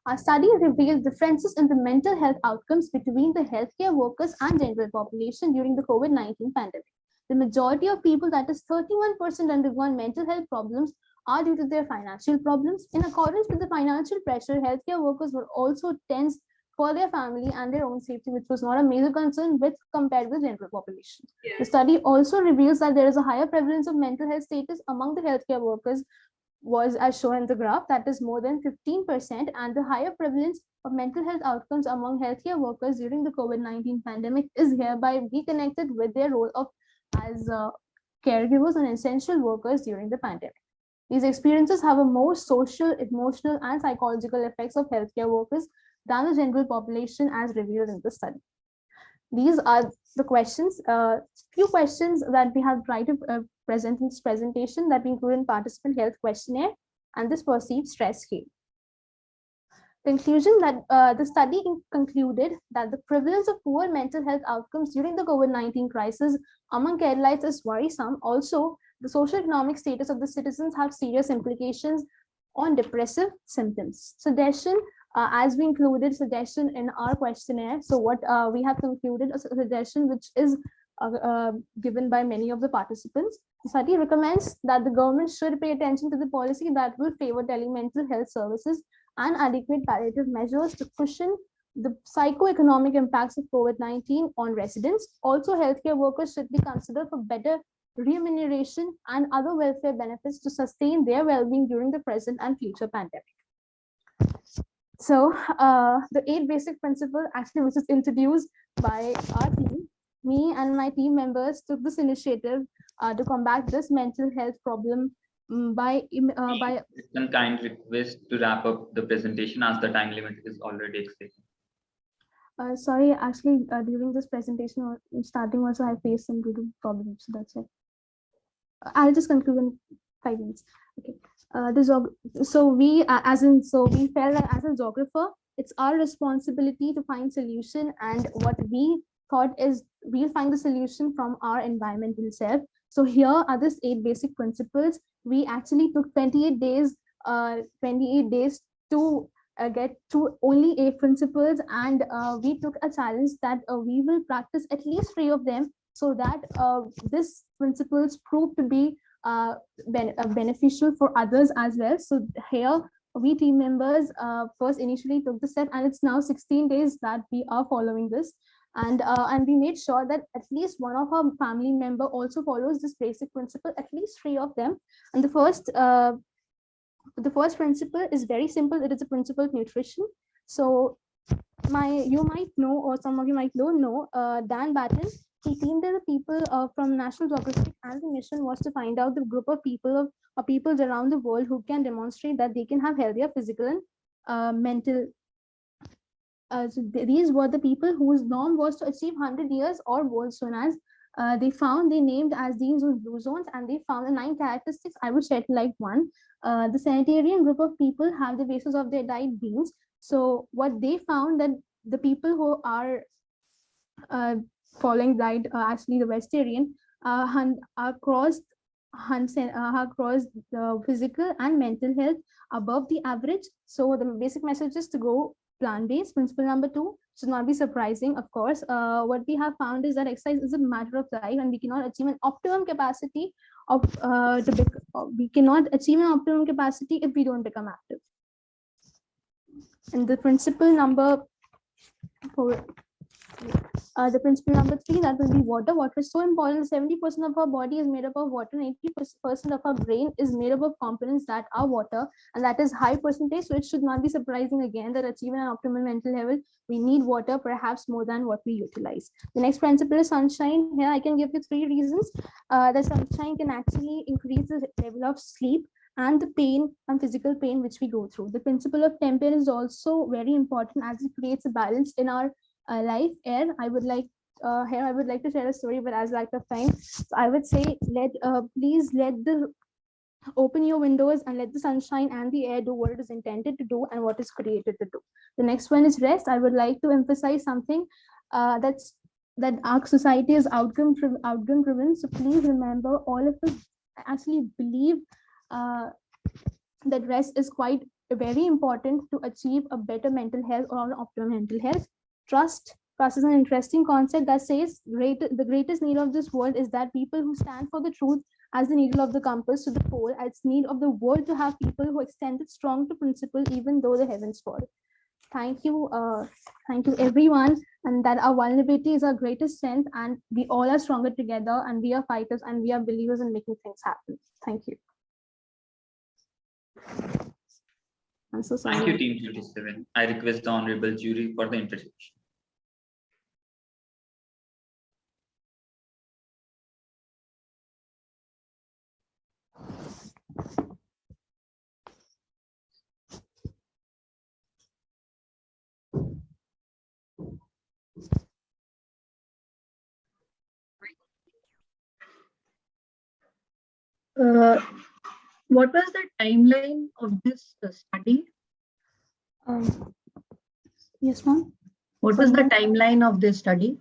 Our study revealed differences in the mental health outcomes between the healthcare workers and general population during the COVID-19 pandemic. The majority of people, that is 31%, undergone mental health problems are due to their financial problems. In accordance with the financial pressure, healthcare workers were also tense for their family and their own safety, which was not a major concern with compared with general population. The study also reveals that there is a higher prevalence of mental health status among the healthcare workers, was as shown in the graph, that is more than 15%, and the higher prevalence of mental health outcomes among healthcare workers during the COVID-19 pandemic is hereby reconnected with their role of as caregivers and essential workers during the pandemic. These experiences have a more social, emotional, and psychological effects of healthcare workers than the general population as revealed in the study. These are the questions, few questions that we have tried to present in this presentation that we include in participant health questionnaire and this perceived stress scale. Conclusion that the study concluded that the prevalence of poor mental health outcomes during the COVID-19 crisis among Keralites is worrisome. Also, the socio-economic status of the citizens have serious implications on depressive symptoms. Suggestion, as we included suggestion in our questionnaire. So what we have concluded a suggestion which is given by many of the participants. The study recommends that the government should pay attention to the policy that will favor telemental health services and adequate palliative measures to cushion the psychoeconomic impacts of COVID-19 on residents. Also, healthcare workers should be considered for better remuneration and other welfare benefits to sustain their well-being during the present and future pandemic. So the 8 basic principles actually which is introduced by our team, me and my team members took this initiative to combat this mental health problem by some kind request to wrap up the presentation as the time limit is already exceeded. Sorry, actually during this presentation or starting also I faced some little problems, so that's it. I'll just conclude in 5 minutes. Okay. So we felt that as a geographer, it's our responsibility to find solution, and what we thought is we'll find the solution from our environment itself. So here are these 8 basic principles. We actually took 28 days to get through only 8 principles, and we took a challenge that we will practice at least 3 of them so that these principles prove to be beneficial for others as well. So here we team members first initially took the step, and it's now 16 days that we are following this, and we made sure that at least one of our family member also follows this basic principle, at least 3 of them. And the first principle is very simple. It is a principle of nutrition. So you might know, or some of you might don't know, Dan Batten, He teamed with the people from National Geographic, and the mission was to find out the group of people peoples around the world who can demonstrate that they can have healthier physical and mental. So these were the people whose norm was to achieve 100 years or world soon as they named as these blue zones, and they found the 9 characteristics. I would shed light one. The sanitarian group of people have the basis of their diet beans. So what they found that the people who are following diet, actually the vegetarian, are crossed the physical and mental health above the average. So the basic message is to go plant-based. Principle number 2 should not be surprising, of course. What we have found is that exercise is a matter of life, and we cannot achieve an optimum capacity of we cannot achieve an optimum capacity if we don't become active. And the principle number 4. The principle number 3, that will be water. Water is so important. 70% of our body is made up of water, and 80% of our brain is made up of components that are water, and that is high percentage. So it should not be surprising again that achieving an optimal mental level, we need water perhaps more than what we utilize. The next principle is sunshine. Here I can give you 3 reasons that sunshine can actually increase the level of sleep and the pain and physical pain which we go through. The principle of temper is also very important, as it creates a balance in our life. Air, I would like here I would like to share a story, but as lack of time, so I would say please open your windows and let the sunshine and the air do what it is intended to do and what is created to do. The next one is rest. I would like to emphasize something that our society is outcome driven. So please remember, all of us actually believe that rest is quite very important to achieve a better mental health or an optimal mental health. Trust is an interesting concept that says the greatest need of this world is that people who stand for the truth as the needle of the compass to the pole. It's need of the world to have people who extend it strong to principle even though the heavens fall. Thank you everyone, and that our vulnerability is our greatest strength, and we all are stronger together, and we are fighters, and we are believers in making things happen. Thank you. I'm so sorry. Thank you, Team 27. I request the honorable jury for the introduction. What was the timeline of this study? Yes, ma'am. What was the timeline of this study?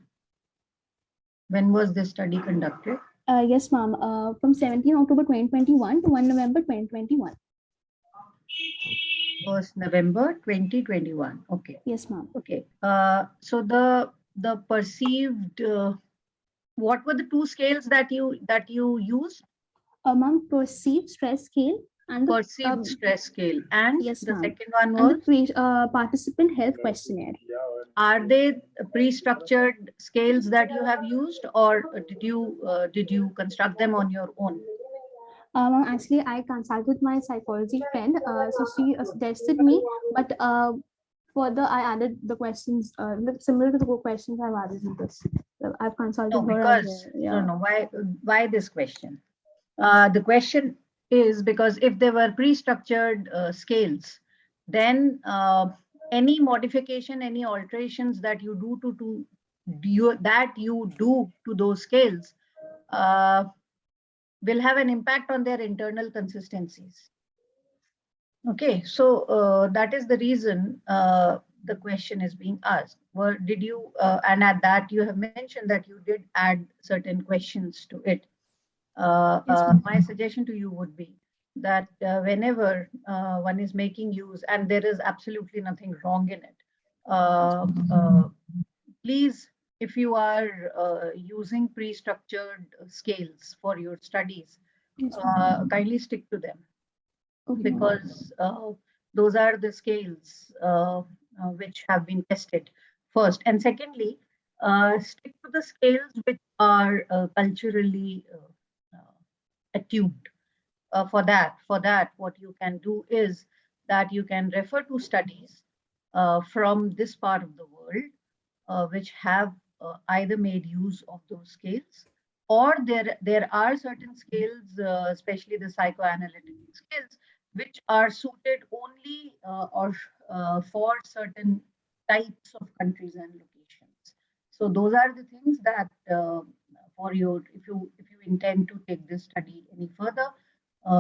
When was this study conducted? Yes, ma'am. From 17 October 2021 to 1 November 2021. Was November 2021. Okay. Yes, ma'am. Okay. So the perceived, what were the 2 scales that you used? Ma'am, perceived stress scale and the perceived stress scale, and yes, the ma'am. second one was and the participant health questionnaire. Are they pre-structured scales that you have used, or did you construct them on your own? Actually, I consulted my psychology friend, so she suggested me, but further I added the questions similar to the questions I've added in this. So I've consulted her. Because no, why this question? The question is because if they were pre-structured scales, then any modification, any alterations that you do to those scales will have an impact on their internal consistencies. Okay, so that is the reason the question is being asked. Did you, and at that you have mentioned that you did add certain questions to it. My suggestion to you would be that whenever one is making use, and there is absolutely nothing wrong in it, please, if you are using pre-structured scales for your studies, kindly stick to them. Okay. Because those are the scales which have been tested first. And secondly, stick to the scales which are culturally attuned. For that, what you can do is that you can refer to studies from this part of the world which have either made use of those scales, or there are certain scales, especially the psychoanalytic scales, which are suited only for certain types of countries and locations. So those are the things that for your if you intend to take this study any further,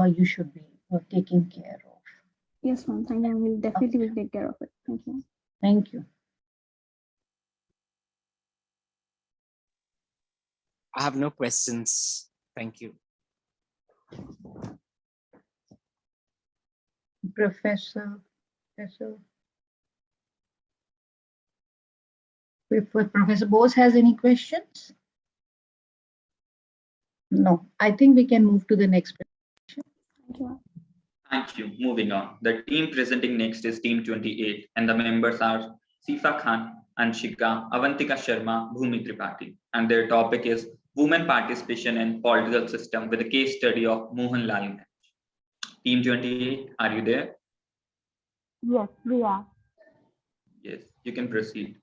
you should be taking care of. Yes, ma'am. Thank you. We'll definitely take care of it. Thank you. Thank you. I have no questions. Thank you. Professor. If Professor Bose has any questions? No, I think we can move to the next presentation. Thank you. Thank you. Moving on. The team presenting next is Team 28, and the members are Sifa Khan, Anshika, Avantika Sharma, Bhumi Tripathi, and their topic is Women Participation in Political System with a case study of Mohanlal Gandhi. Team 28, are you there? Yes, we are. Yes, you can proceed.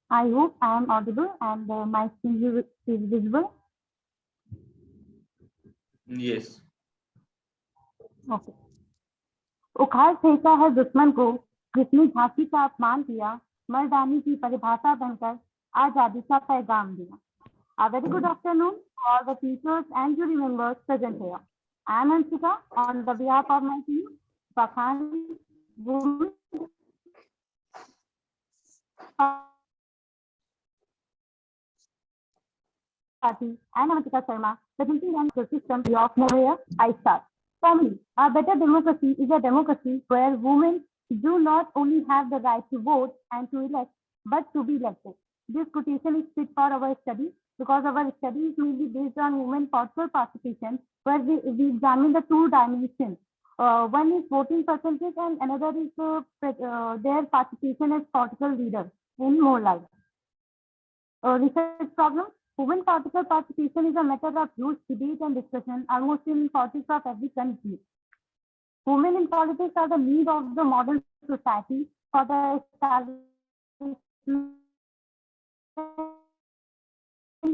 I hope I am audible and my screen is visible. Yes. Okay. उखाड़ फेंका है दुश्मन को जिसने झांसी का अपमान किया मर्दानी की परिभाषा बनकर आजादी का पैगाम दिया. A very good afternoon to all the teachers and jury members present here. I am Anshika on the behalf of my team, Pakhan, Women Party, and Avantika Sharma, presenting on the system of Moria, I start. Family, a better democracy is a democracy where women do not only have the right to vote and to elect, but to be elected. This quotation is fit for our study because our study is mainly based on women political participation, where we examine the two dimensions. One is voting percentage and another is their participation as political leaders in more life. Research problem. Women political participation is a matter of huge debate and discussion almost in politics of every country. Women in politics are the need of the modern society for the establishment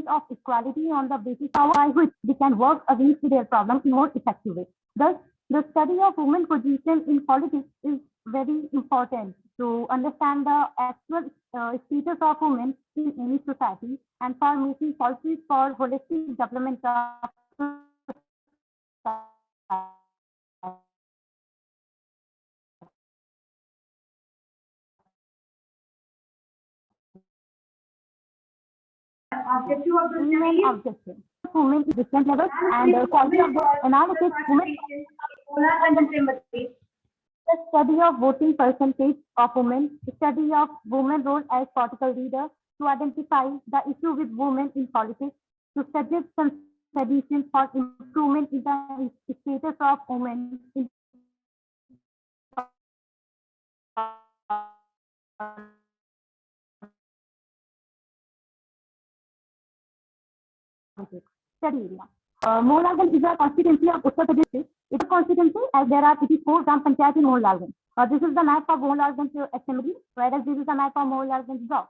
of equality on the basis by which they can work against their problem in more effective way. Thus, the study of women position in politics is very important to understand the actual status of women in any society and for making policies for holistic development of objective of the study objective. Women in different levels and quality of the analysis women the study of voting percentage of women, the study of women role as political leader to identify the issue with women in politics, to suggest some solutions for improvement in the status of women in study area. Mohalgarh is a constituency of Uttar Pradesh. It's a constituency as there are 84 Gram Panchayat in Mohalgarh. This is the map of Mohalgarh Assembly, whereas this is the map of Mohalgarh block.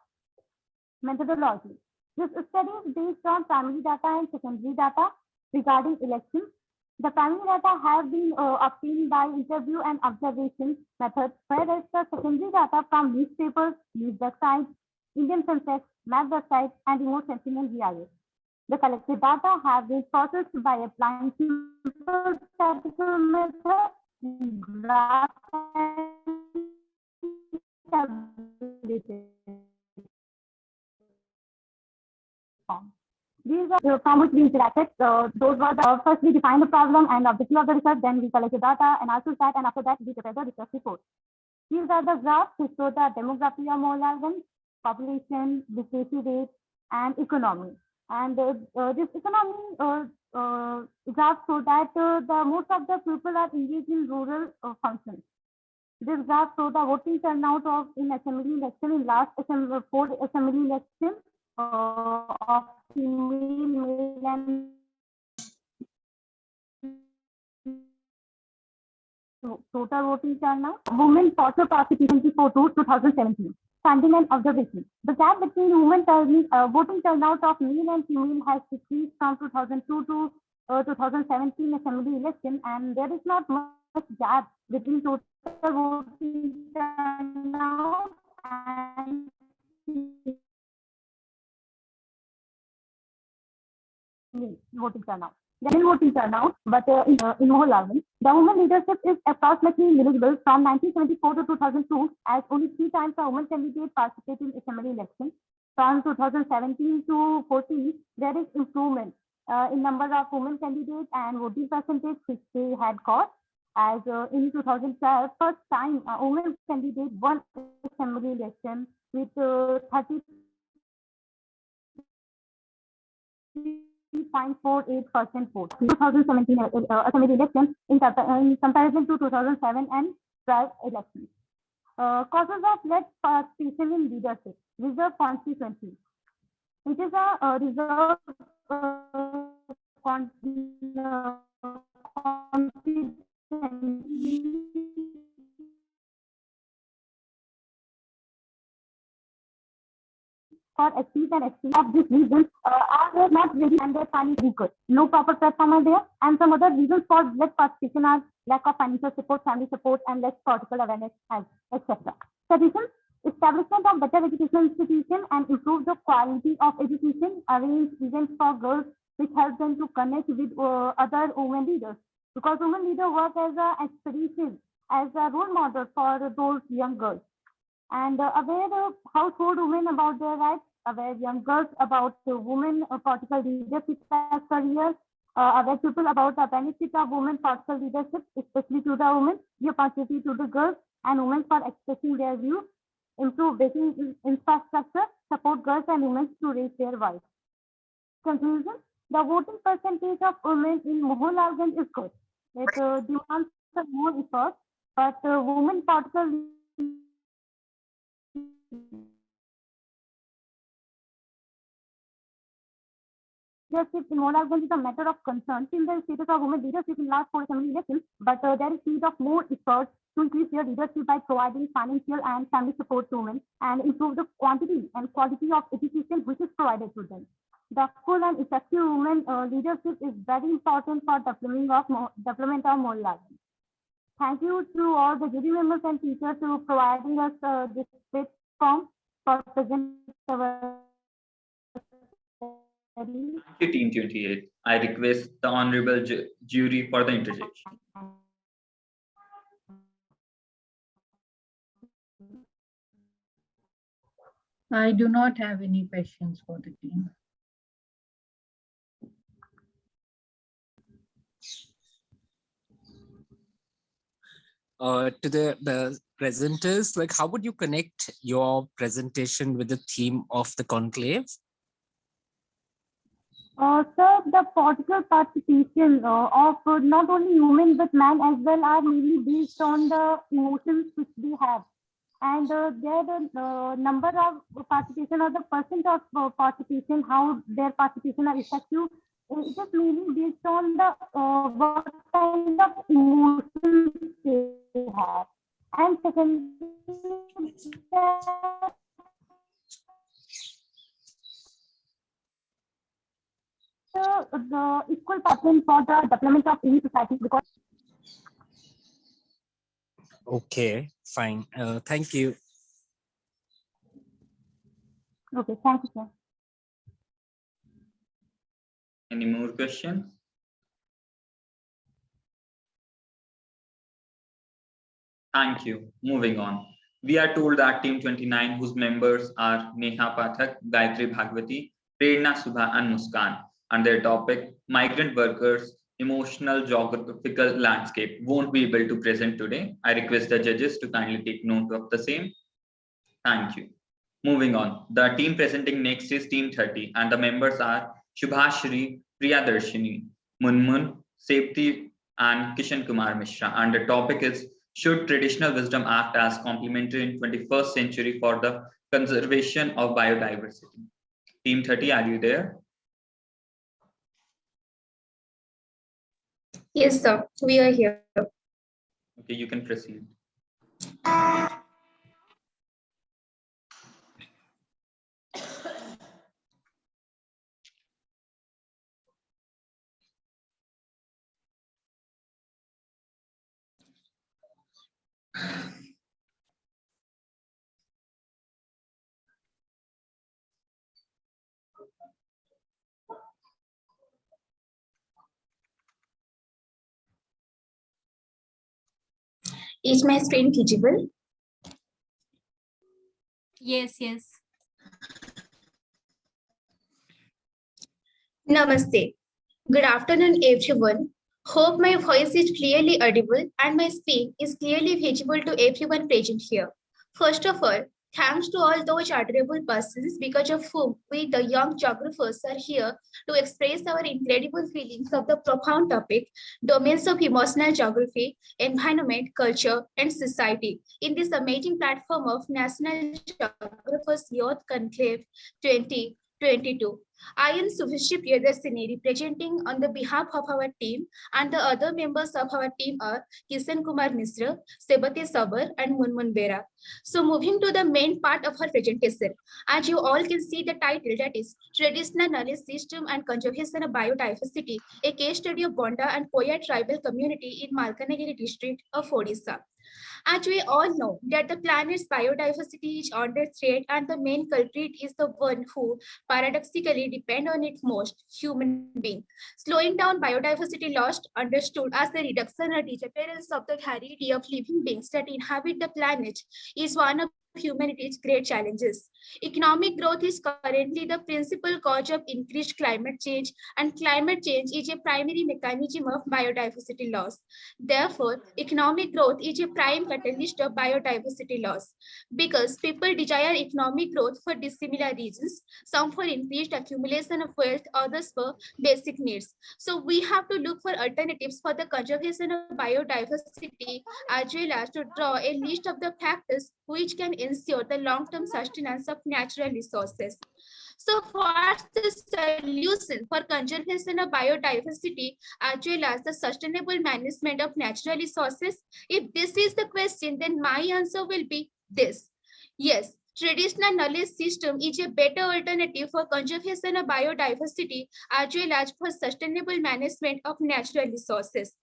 Methodology. This study is based on primary data and secondary data regarding elections. The primary data have been obtained by interview and observation methods, whereas the secondary data from newspapers, news websites, Indian census, map websites, and remote sensing and GIS. The collected data have been processed by applying simple statistical method, graph These are from which we interacted. Those were the first we defined the problem and objective of the research, then we collected data, analysis that, and after that we prepared the research report. These are the graphs which show the demography of Mohalgarh, population, literacy rate, and economy. And this economy graph show that the most of the people are engaged in rural functions. This graph show the voting turnout of in assembly election in last four assembly election of female, male, and total voting turnout. Women also participation 24 to 2017. Finding and observation. The gap between women voting turnout of male and female has decreased from 2002 to 2017 assembly election, and there is not much gap between total voting turnout and voting turnout. There is voting turnout, but in Moholagan, the women leadership is approximately negligible from 1974 to 2002, as only 3 times a woman candidate participated in assembly elections. From 2017 to 14, there is improvement in number of women candidates and voting percentage which they had got. As in 2012, first time a woman candidate won assembly election with 33.48% vote. 2017 assembly election in comparison to 2007 and 12 elections. Causes of less participation in leadership. Reserve constituency. It is a reserve constituency for SPs and STs of this reason are not ready and their planning is good. No proper platform are there, and some other reasons for less participation are lack of financial support, family support, and less political awareness, etc. Solutions: establishment of better educational institutions and improve the quality of education, arrange events for girls which help them to connect with other women leaders, because women leaders work as an inspiration, as a role model for those young girls. And aware household women about their rights, aware young girls about women political leadership as careers, aware people about the benefit of women political leadership, especially to the women, the opportunity to the girls and women for expressing their views, improve basic infrastructure, support girls and women to raise their voice. Conclusion: the voting percentage of women in Moholagan is good. It demands some more effort, but women political leadership in Moholagan is a matter of concern. In the status of women leadership in last 4 assembly elections, but there is need of more effort to increase their leadership by providing financial and family support to women and improve the quantity and quality of education which is provided to them. The full and effective women leadership is very important for development of Moholagan. Thank you to all the jury members and teachers for providing us this platform for presenting our Thank you, Team 28. I request the Honorable Jury for the interjection. I do not have any questions for the team. To the presenters, like, how would you connect your presentation with the theme of the conclave? So the political participation of not only women but men as well are mainly based on the emotions which we have, and the number of participation or the percent of participation, how their participation are effective. It is mainly based on the what kind of emotions they have, and secondly, the equal pattern for the development of any society, because Okay, fine. Thank you. okay, thank you, sir. Any more questions? Thank you. Moving on. We are told that Team 29, whose members are Neha Pathak, Gayatri Bhagwati, Prerna Subha, and Muskan, and their topic, migrant workers, emotional geographical landscape, won't be able to present today. I request the judges to kindly take note of the same. Thank you. Moving on. The team presenting next is Team 30, and the members are Shubhashri, Priyadarshini, Munmun, Septi, and Kishan Kumar Mishra. And the topic is, should traditional wisdom act as complementary in 21st century for the conservation of biodiversity? Team 30, are you there? Yes, sir. We are here. Okay, you can proceed. Is my screen visible? Yes, yes. Namaste. Good afternoon, everyone. Hope my voice is clearly audible and my screen is clearly visible to everyone present here. First of all, thanks to all those adorable persons because of whom we, the young geographers, are here to express our incredible feelings of the profound topic, domains of emotional geography, environment, culture, and society in this amazing platform of National Geographers Youth Conclave 2022. I am Subhashri Priyadarsini, representing on the behalf of our team, and the other members of our team are Kisan Kumar Misra, Sebati Sabar, and Munmun Bera. So moving to the main part of our presentation, as you all can see the title, that is Traditional Knowledge System and Conservation of Biodiversity, a case study of Bonda and Koya tribal community in Malkanagiri district of Odisha. As we all know that the planet's biodiversity is under threat and the main culprit is the one who paradoxically depend on it most, human being. Slowing down biodiversity loss, understood as the reduction or disappearance of the variety of living beings that inhabit the planet, is one of humanity's great challenges. Economic growth is currently the principal cause of increased climate change, and climate change is a primary mechanism of biodiversity loss. Therefore, economic growth is a prime catalyst of biodiversity loss because people desire economic growth for dissimilar reasons, some for increased accumulation of wealth, others for basic needs. So we have to look for alternatives for the conservation of biodiversity as well as to draw a list of the factors which can ensure the long-term sustenance of natural resources. So what's the solution for conservation of biodiversity as well as the sustainable management of natural resources? If this is the question, then my answer will be this. Yes, traditional knowledge system is a better alternative for conservation of biodiversity as well as for sustainable management of natural resources.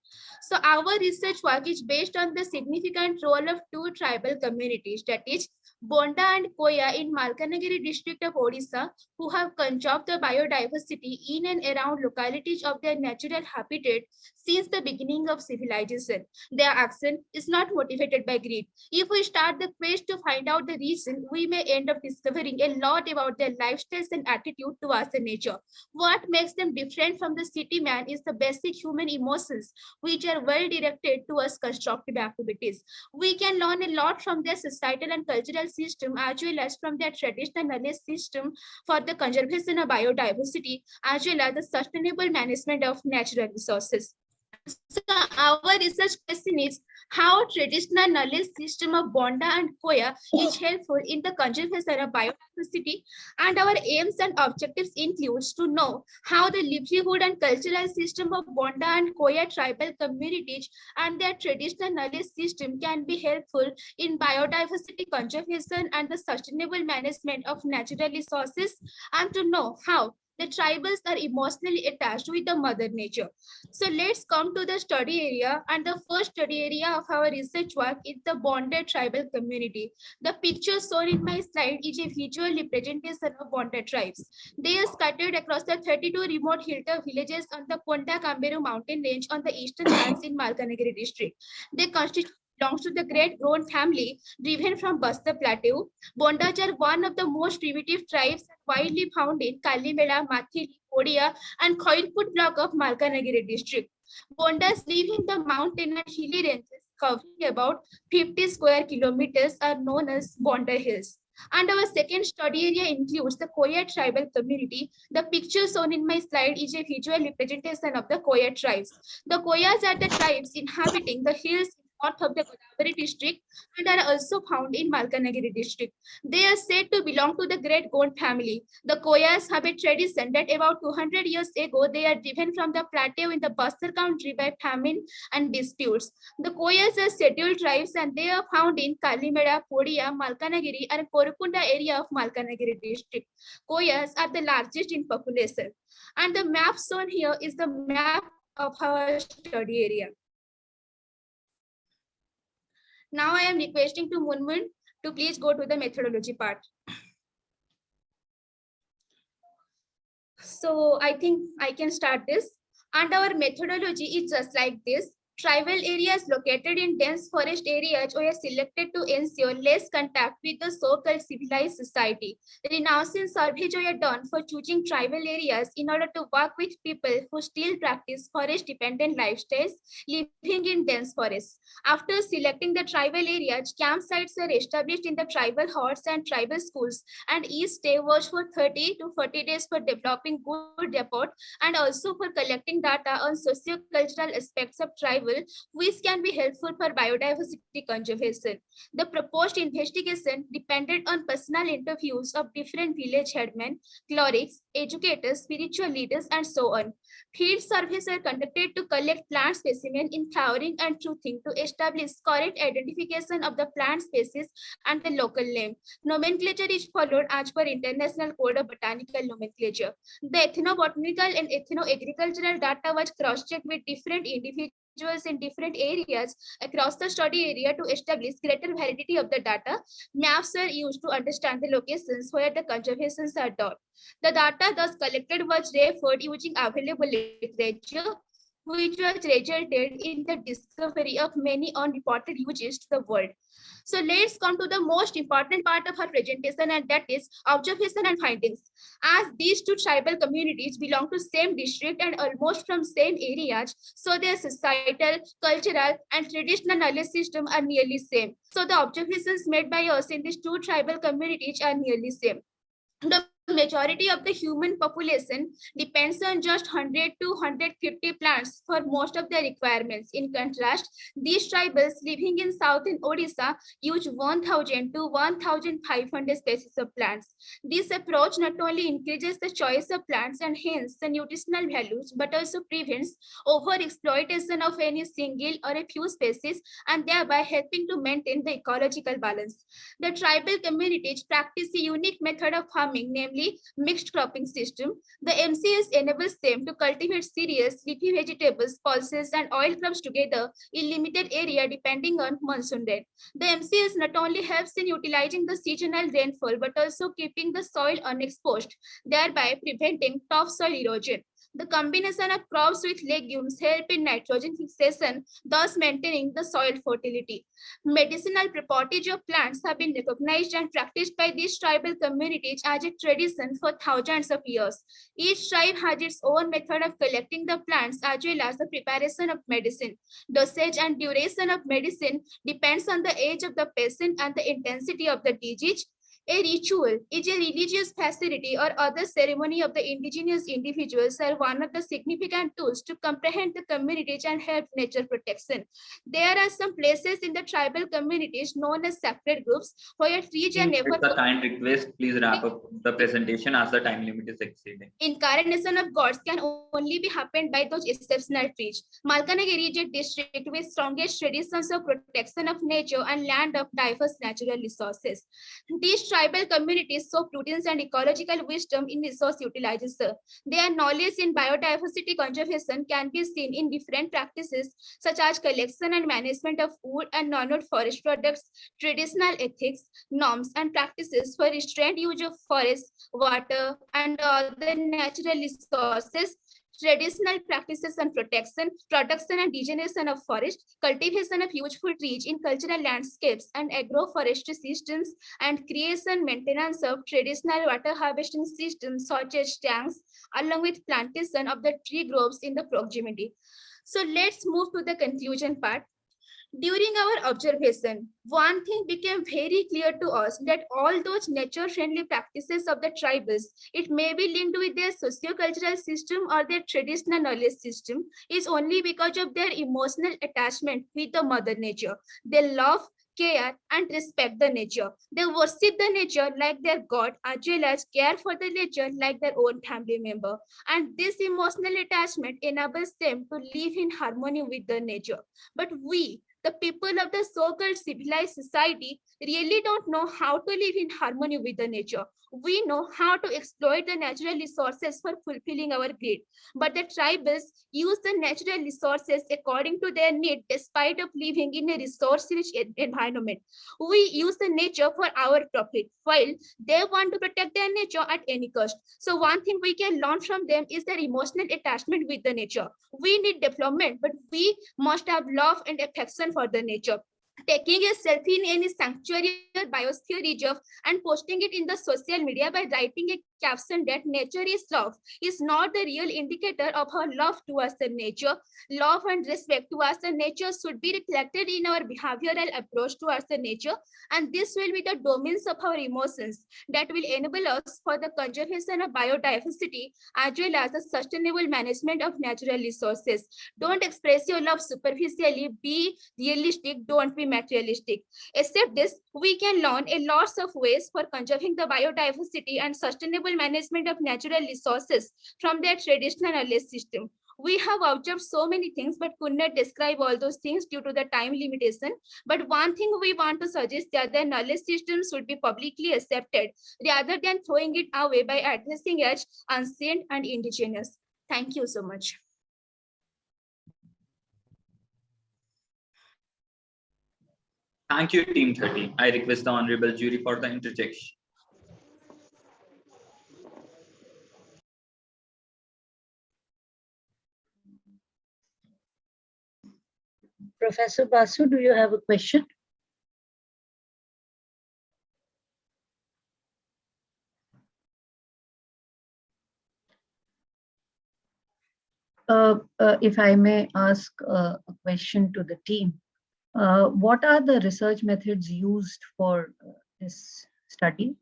So our research work is based on the significant role of two tribal communities, that is Bonda and Koya in Malkanagiri district of Odisha, who have conserved the biodiversity in and around localities of their natural habitat since the beginning of civilization. Their action is not motivated by greed. If we start the quest to find out the reason, we may end up discovering a lot about their lifestyles and attitude towards the nature. What makes them different from the city man is the basic human emotions, which are well directed towards constructive activities. We can learn a lot from their societal and cultural system as well as from their traditional knowledge system for the conservation of biodiversity as well as the sustainable management of natural resources. So our research question is how traditional knowledge system of Bonda and Koya is helpful in the conservation of biodiversity, and our aims and objectives includes to know how the livelihood and cultural system of Bonda and Koya tribal communities and their traditional knowledge system can be helpful in biodiversity conservation and the sustainable management of natural resources, and to know how the tribals are emotionally attached with the mother nature. So let's come to the study area, and the first study area of our research work is the bonded tribal community. The picture shown in my slide is a visual representation of bonded tribes. They are scattered across the 32 remote hilltop villages on the Ponta Kamberu mountain range on the eastern ghats in Malkanagiri district. They constitute belongs to the great Grown family driven from Basta Plateau. Bondas are one of the most primitive tribes widely found in Kalimela, Mathili, Odia, and Khoilput block of Malkanagiri district. Bondas live in the mountain and hilly ranges covering about 50 square kilometers are known as Bonda Hills. And our second study area includes the Koya tribal community. The picture shown in my slide is a visual representation of the Koya tribes. The Koyas are the tribes inhabiting the hills north of the Godavari district and are also found in Malkanagiri district. They are said to belong to the great Gond family. The Koyas have a tradition that about 200 years ago they are driven from the plateau in the Bastar country by famine and disputes. The Koyas are scheduled tribes and they are found in Kalimeda, Podia, Malkanagiri and Korukunda area of Malkanagiri district. Koyas are the largest in population. And the map shown here is the map of our study area. Now I am requesting to Munmun to please go to the methodology part. So I think I can start this. And our methodology is just like this. Tribal areas located in dense forest areas were selected to ensure less contact with the so-called civilized society. Renouncing surveys were done for choosing tribal areas in order to work with people who still practice forest-dependent lifestyles living in dense forests. After selecting the tribal areas, campsites were established in the tribal huts and tribal schools, and each stay was for 30 to 40 days for developing good rapport and also for collecting data on socio-cultural aspects of tribal, which can be helpful for biodiversity conservation. The proposed investigation depended on personal interviews of different village headmen, clerics, educators, spiritual leaders, and so on. Field surveys were conducted to collect plant specimens in flowering and truthing to establish correct identification of the plant species and the local name. Nomenclature is followed as per International Code of Botanical Nomenclature. The ethnobotanical and ethno-agricultural data was cross-checked with different individuals in different areas across the study area to establish greater validity of the data. Maps are used to understand the locations where the conservations are done. The data thus collected was referred using available literature, which was resulted in the discovery of many unreported uses to the world. So let's come to the most important part of our presentation, and that is observation and findings. As these two tribal communities belong to same district and almost from same areas, so their societal, cultural, and traditional knowledge system are nearly same. So the observations made by us in these two tribal communities are nearly same. The majority of the human population depends on just 100 to 150 plants for most of their requirements. In contrast, these tribals living in southern Odisha use 1,000 to 1,500 species of plants. This approach not only increases the choice of plants and hence the nutritional values, but also prevents overexploitation of any single or a few species and thereby helping to maintain the ecological balance. The tribal communities practice a unique method of farming, namely mixed cropping system. The MCS enables them to cultivate cereals, leafy vegetables, pulses, and oil crops together in limited area depending on monsoon rain. The MCS not only helps in utilizing the seasonal rainfall but also keeping the soil unexposed, thereby preventing topsoil erosion. The combination of crops with legumes help in nitrogen fixation, thus maintaining the soil fertility. Medicinal properties of plants have been recognized and practiced by these tribal communities as a tradition for thousands of years. Each tribe has its own method of collecting the plants as well as the preparation of medicine. Dosage and duration of medicine depends on the age of the patient and the intensity of the disease. A ritual is a religious festivity or other ceremony of the indigenous individuals are one of the significant tools to comprehend the communities and help nature protection. There are some places in the tribal communities known as sacred groups where trees are never... It's a kind request, please wrap up the presentation as the time limit is exceeding. Incarnation of gods can only be happened by those exceptional trees. Malkanagiri is a district with strongest traditions of protection of nature and land of diverse natural resources. These tribal communities show prudence and ecological wisdom in resource utilization. Their knowledge in biodiversity conservation can be seen in different practices such as collection and management of wood and non-wood forest products, traditional ethics, norms, and practices for restrained use of forests, water, and other natural resources, traditional practices on protection, production and regeneration of forest, cultivation of useful trees in cultural landscapes and agroforestry systems, and creation maintenance of traditional water harvesting systems such as tanks, along with plantation of the tree groves in the proximity. So let's move to the conclusion part. During our observation, one thing became very clear to us, that all those nature-friendly practices of the tribes, it may be linked with their socio-cultural system or their traditional knowledge system, is only because of their emotional attachment with the mother nature. They love, care, and respect the nature. They worship the nature like their god, as well as care for the nature like their own family member. And this emotional attachment enables them to live in harmony with the nature. But we, the people of the so-called civilized society, really don't know how to live in harmony with the nature. We know how to exploit the natural resources for fulfilling our greed. But the tribes use the natural resources according to their need, despite of living in a resource-rich environment. We use the nature for our profit, while they want to protect their nature at any cost. So one thing we can learn from them is their emotional attachment with the nature. We need development, but we must have love and affection for the nature. Taking a selfie in any sanctuary or biosphere reserve and posting it in the social media by writing a caption that nature is love is not the real indicator of our love towards the nature. Love and respect towards the nature should be reflected in our behavioral approach towards the nature, and this will be the domains of our emotions that will enable us for the conservation of biodiversity as well as the sustainable management of natural resources. Don't express your love superficially, be realistic, don't be materialistic. Except this, we can learn a lots of ways for conserving the biodiversity and sustainable management of natural resources from their traditional knowledge system. We have observed so many things but could not describe all those things due to the time limitation. But one thing we want to suggest that the knowledge system should be publicly accepted rather than throwing it away by addressing as ancient and indigenous. Thank you so much. Thank you, Team 30. I request the Honorable Jury for the interjection. Professor Basu, do you have a question? If I may ask a question to the team, what are the research methods used for this study?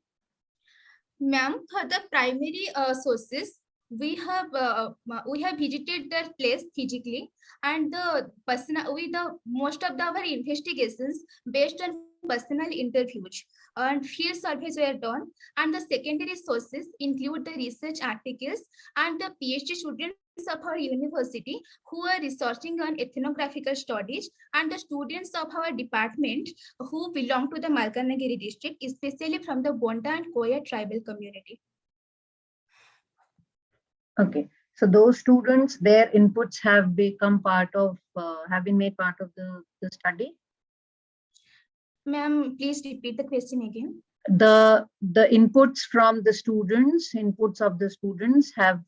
Ma'am, for the primary sources, we have visited their place physically, and the personal with the most of our investigations based on personal interviews and field surveys were done. And the secondary sources include the research articles and the PhD students of our university who are researching on ethnographical studies, and the students of our department who belong to the Malkanagiri district, especially from the Bonda and Koya tribal community. Okay, so those students, their inputs have become part of, have been made part of the study? Ma'am, please repeat the question again. The inputs from the students, inputs of the students have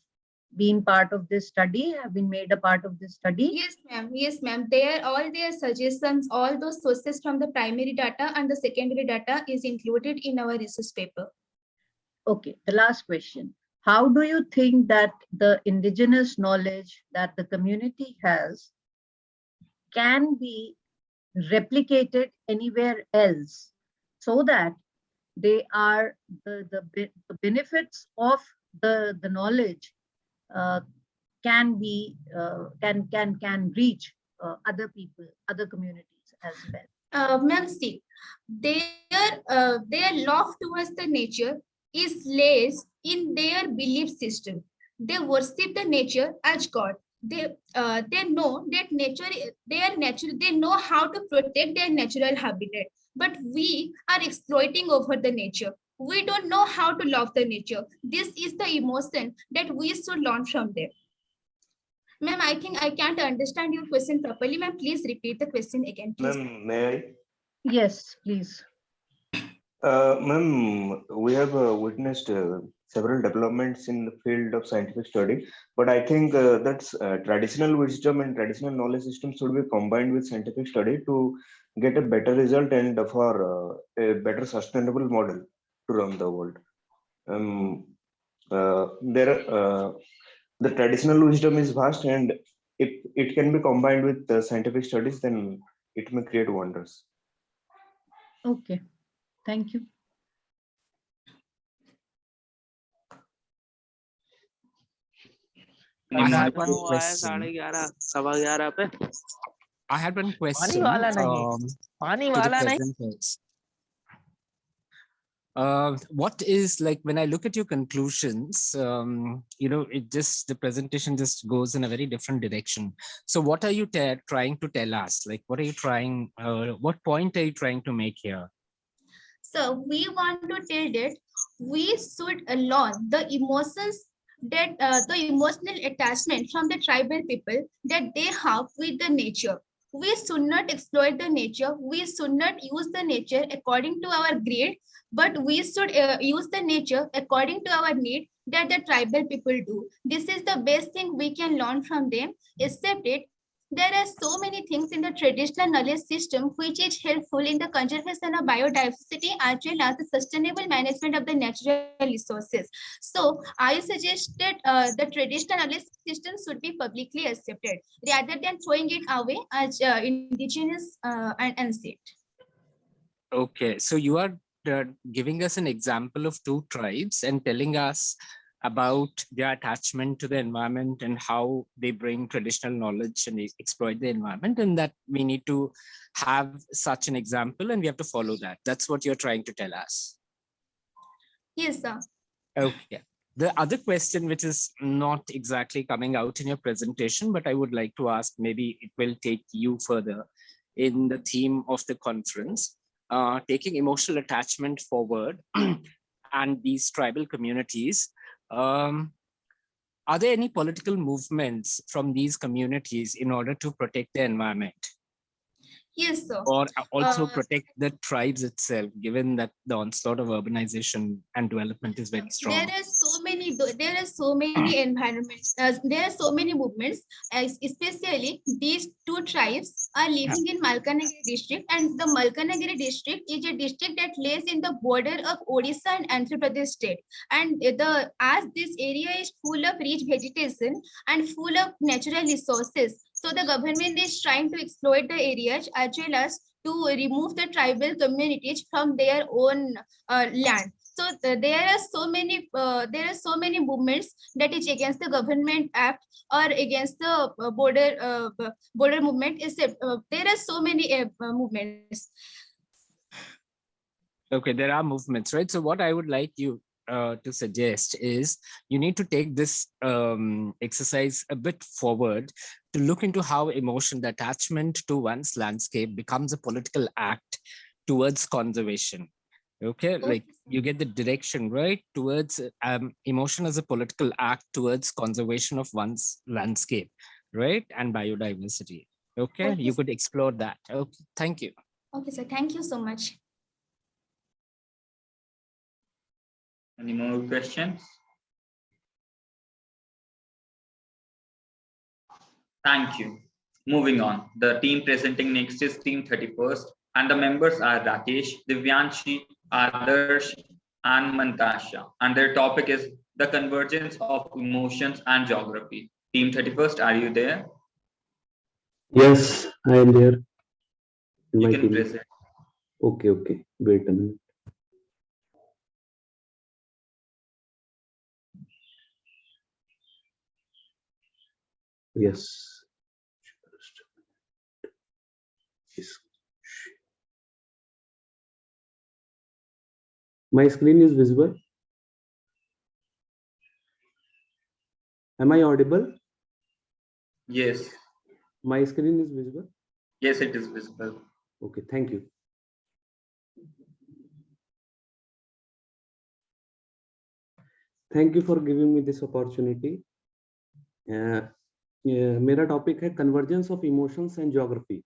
been part of this study, have been made a part of this study? Yes, ma'am. Yes, ma'am. All their suggestions, all those sources from the primary data and the secondary data is included in our research paper. Okay, the last question. How do you think that the indigenous knowledge that the community has can be replicated anywhere else so that they are the benefits of the knowledge can be can reach other people, other communities as well? Ma'am, see, their love towards the nature is less in their belief system. They worship the nature as God. They know that nature, they know how to protect their natural habitat. But we are exploiting over the nature. We don't know how to love the nature. This is the emotion that we should learn from them. Ma'am, I think I can't understand your question properly. Ma'am, please repeat the question again, please. Ma'am, may I? Yes, please. Ma'am, we have witnessed several developments in the field of scientific study, but I think that's traditional wisdom and traditional knowledge system should be combined with scientific study to get a better result and for a better sustainable model to run the world. The traditional wisdom is vast, and if it can be combined with scientific studies, then it may create wonders. Okay, thank you. I had one question. I had one question to the presenters. What is, like, when I look at your conclusions, it just, the presentation just goes in a very different direction. So what are you trying to tell us? Like, what are you trying, what point are you trying to make here? So we want to tell that we should learn the emotions that the emotional attachment from the tribal people that they have with the nature. We should not exploit the nature. We should not use the nature according to our greed, but we should use the nature according to our need that the tribal people do. This is the best thing we can learn from them. Except it, there are so many things in the traditional knowledge system which is helpful in the conservation of biodiversity as well as the sustainable management of the natural resources. So I suggest that the traditional knowledge system should be publicly accepted rather than throwing it away as indigenous and unsafe. Okay, so you are giving us an example of two tribes and telling us about their attachment to the environment and how they bring traditional knowledge and exploit the environment, and that we need to have such an example and we have to follow that. That's what you're trying to tell us. Yes, sir. Okay. The other question, which is not exactly coming out in your presentation, but I would like to ask, maybe it will take you further in the theme of the conference, taking emotional attachment forward and these tribal communities. Are there any political movements from these communities in order to protect the environment? Yes, sir. Or also protect the tribes itself, given that the onslaught of urbanization and development is very strong? There are so many environments. There are so many movements, especially these two tribes are living in Malkanagiri district, and the Malkanagiri district is a district that lays in the border of Odisha and Andhra Pradesh state. And as this area is full of rich vegetation and full of natural resources, so the government is trying to exploit the areas as well as to remove the tribal communities from their own land. So there are so many movements that is against the government act or against the border movement. Except there are so many movements. Okay, there are movements, right? So what I would like you to suggest is you need to take this exercise a bit forward to look into how emotion, the attachment to one's landscape, becomes a political act towards conservation. Okay, like you get the direction, right, towards emotion as a political act towards conservation of one's landscape, right, and biodiversity. Okay, you could explore that. Okay, thank you. Okay, sir. Thank you so much. Any more questions? Thank you. Moving on, the team presenting next is Team 31st, and the members are Rakesh, Divyanshi, Adarsh, and Mantasha. And their topic is the convergence of emotions and geography. Team 31st, are you there? Yes, I am there. You can present. Okay. Wait a minute. Yes. My screen is visible. Am I audible? Yes. My screen is visible? Yes, it is visible. Okay, thank you. Thank you for giving me this opportunity. मेरा topic है convergence of emotions and geography.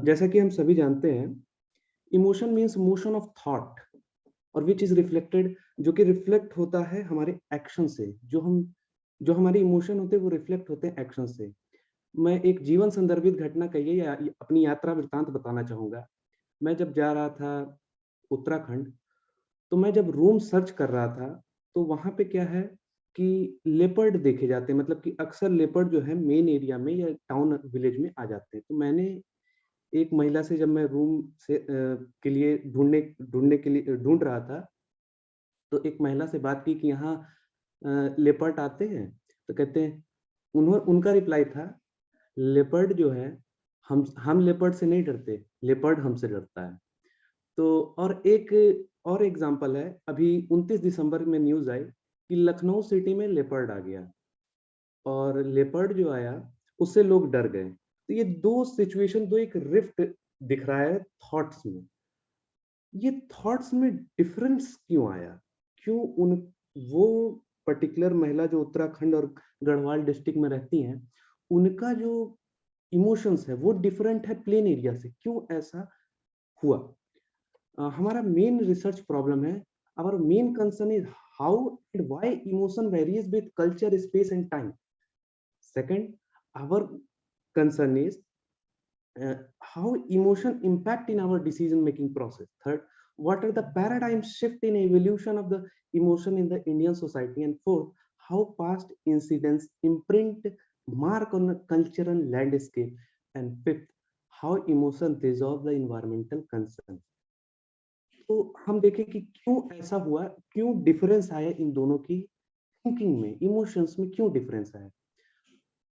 जैसा कि हम सभी जानते हैं, emotion means motion of thought, और which is reflected, जो कि रिफ्लेक्ट होता है हमारे एक्शन से। जो हमारे इमोशन होते हैं वो रिफ्लेक्ट होते हैं एक्शन से। मैं एक जीवन संदर्भित घटना कहिए या अपनी यात्रा वृत्तांत बताना चाहूंगा। मैं जब जा रहा था उत्तराखंड, तो मैं जब रूम सर्च कर रहा था, तो वहां पे क्या है कि लेपर्ड देखे जाते हैं, मतलब कि अक्सर लेपर्ड जो है मेन एरिया में या टाउन विलेज में आ जाते हैं। तो मैंने एक महिला से जब मैं रूम से के लिए ढूंढ रहा था, तो एक महिला से बात की कि यहाँ लेपर्ड आते हैं, तो कहते हैं, उनका रिप्लाई था, लेपर्ड जो है, हम लेपर्ड से नहीं डरते, लेपर्ड हमसे डरता है। तो और एक और एग्जांपल है, अभी 29 दिसंबर में न्यूज आई कि लखनऊ सिटी में लेपर्ड आ गया, और लेपर्ड जो आया उससे लोग डर गए। तो ये दो सिचुएशन, दो एक रिफ्ट दिख रहा है थॉट्स में। ये थॉट्स में डिफरेंस क्यों आया? क्यों वो पर्टिकुलर महिला जो उत्तराखंड और गढ़वाल डिस्ट्रिक्ट में रहती हैं, उनका जो इमोशंस है वो डिफरेंट है प्लेन एरिया से? क्यों ऐसा हुआ? हमारा मेन रिसर्च प्रॉब्लम है, our main concern is how and why emotion varies with culture, space and time. Second, our concern is how emotion impact in our decision making process. Third, what are the paradigm shift in evolution of the emotion in the Indian society? And fourth, how past incidents imprint mark on the cultural landscape? And fifth, how emotion resolve the environmental concerns. तो हम देखें कि क्यों ऐसा हुआ, क्यों difference आया इन दोनों की थिंकिंग में, इमोशंस में क्यों डिफरेंस आया।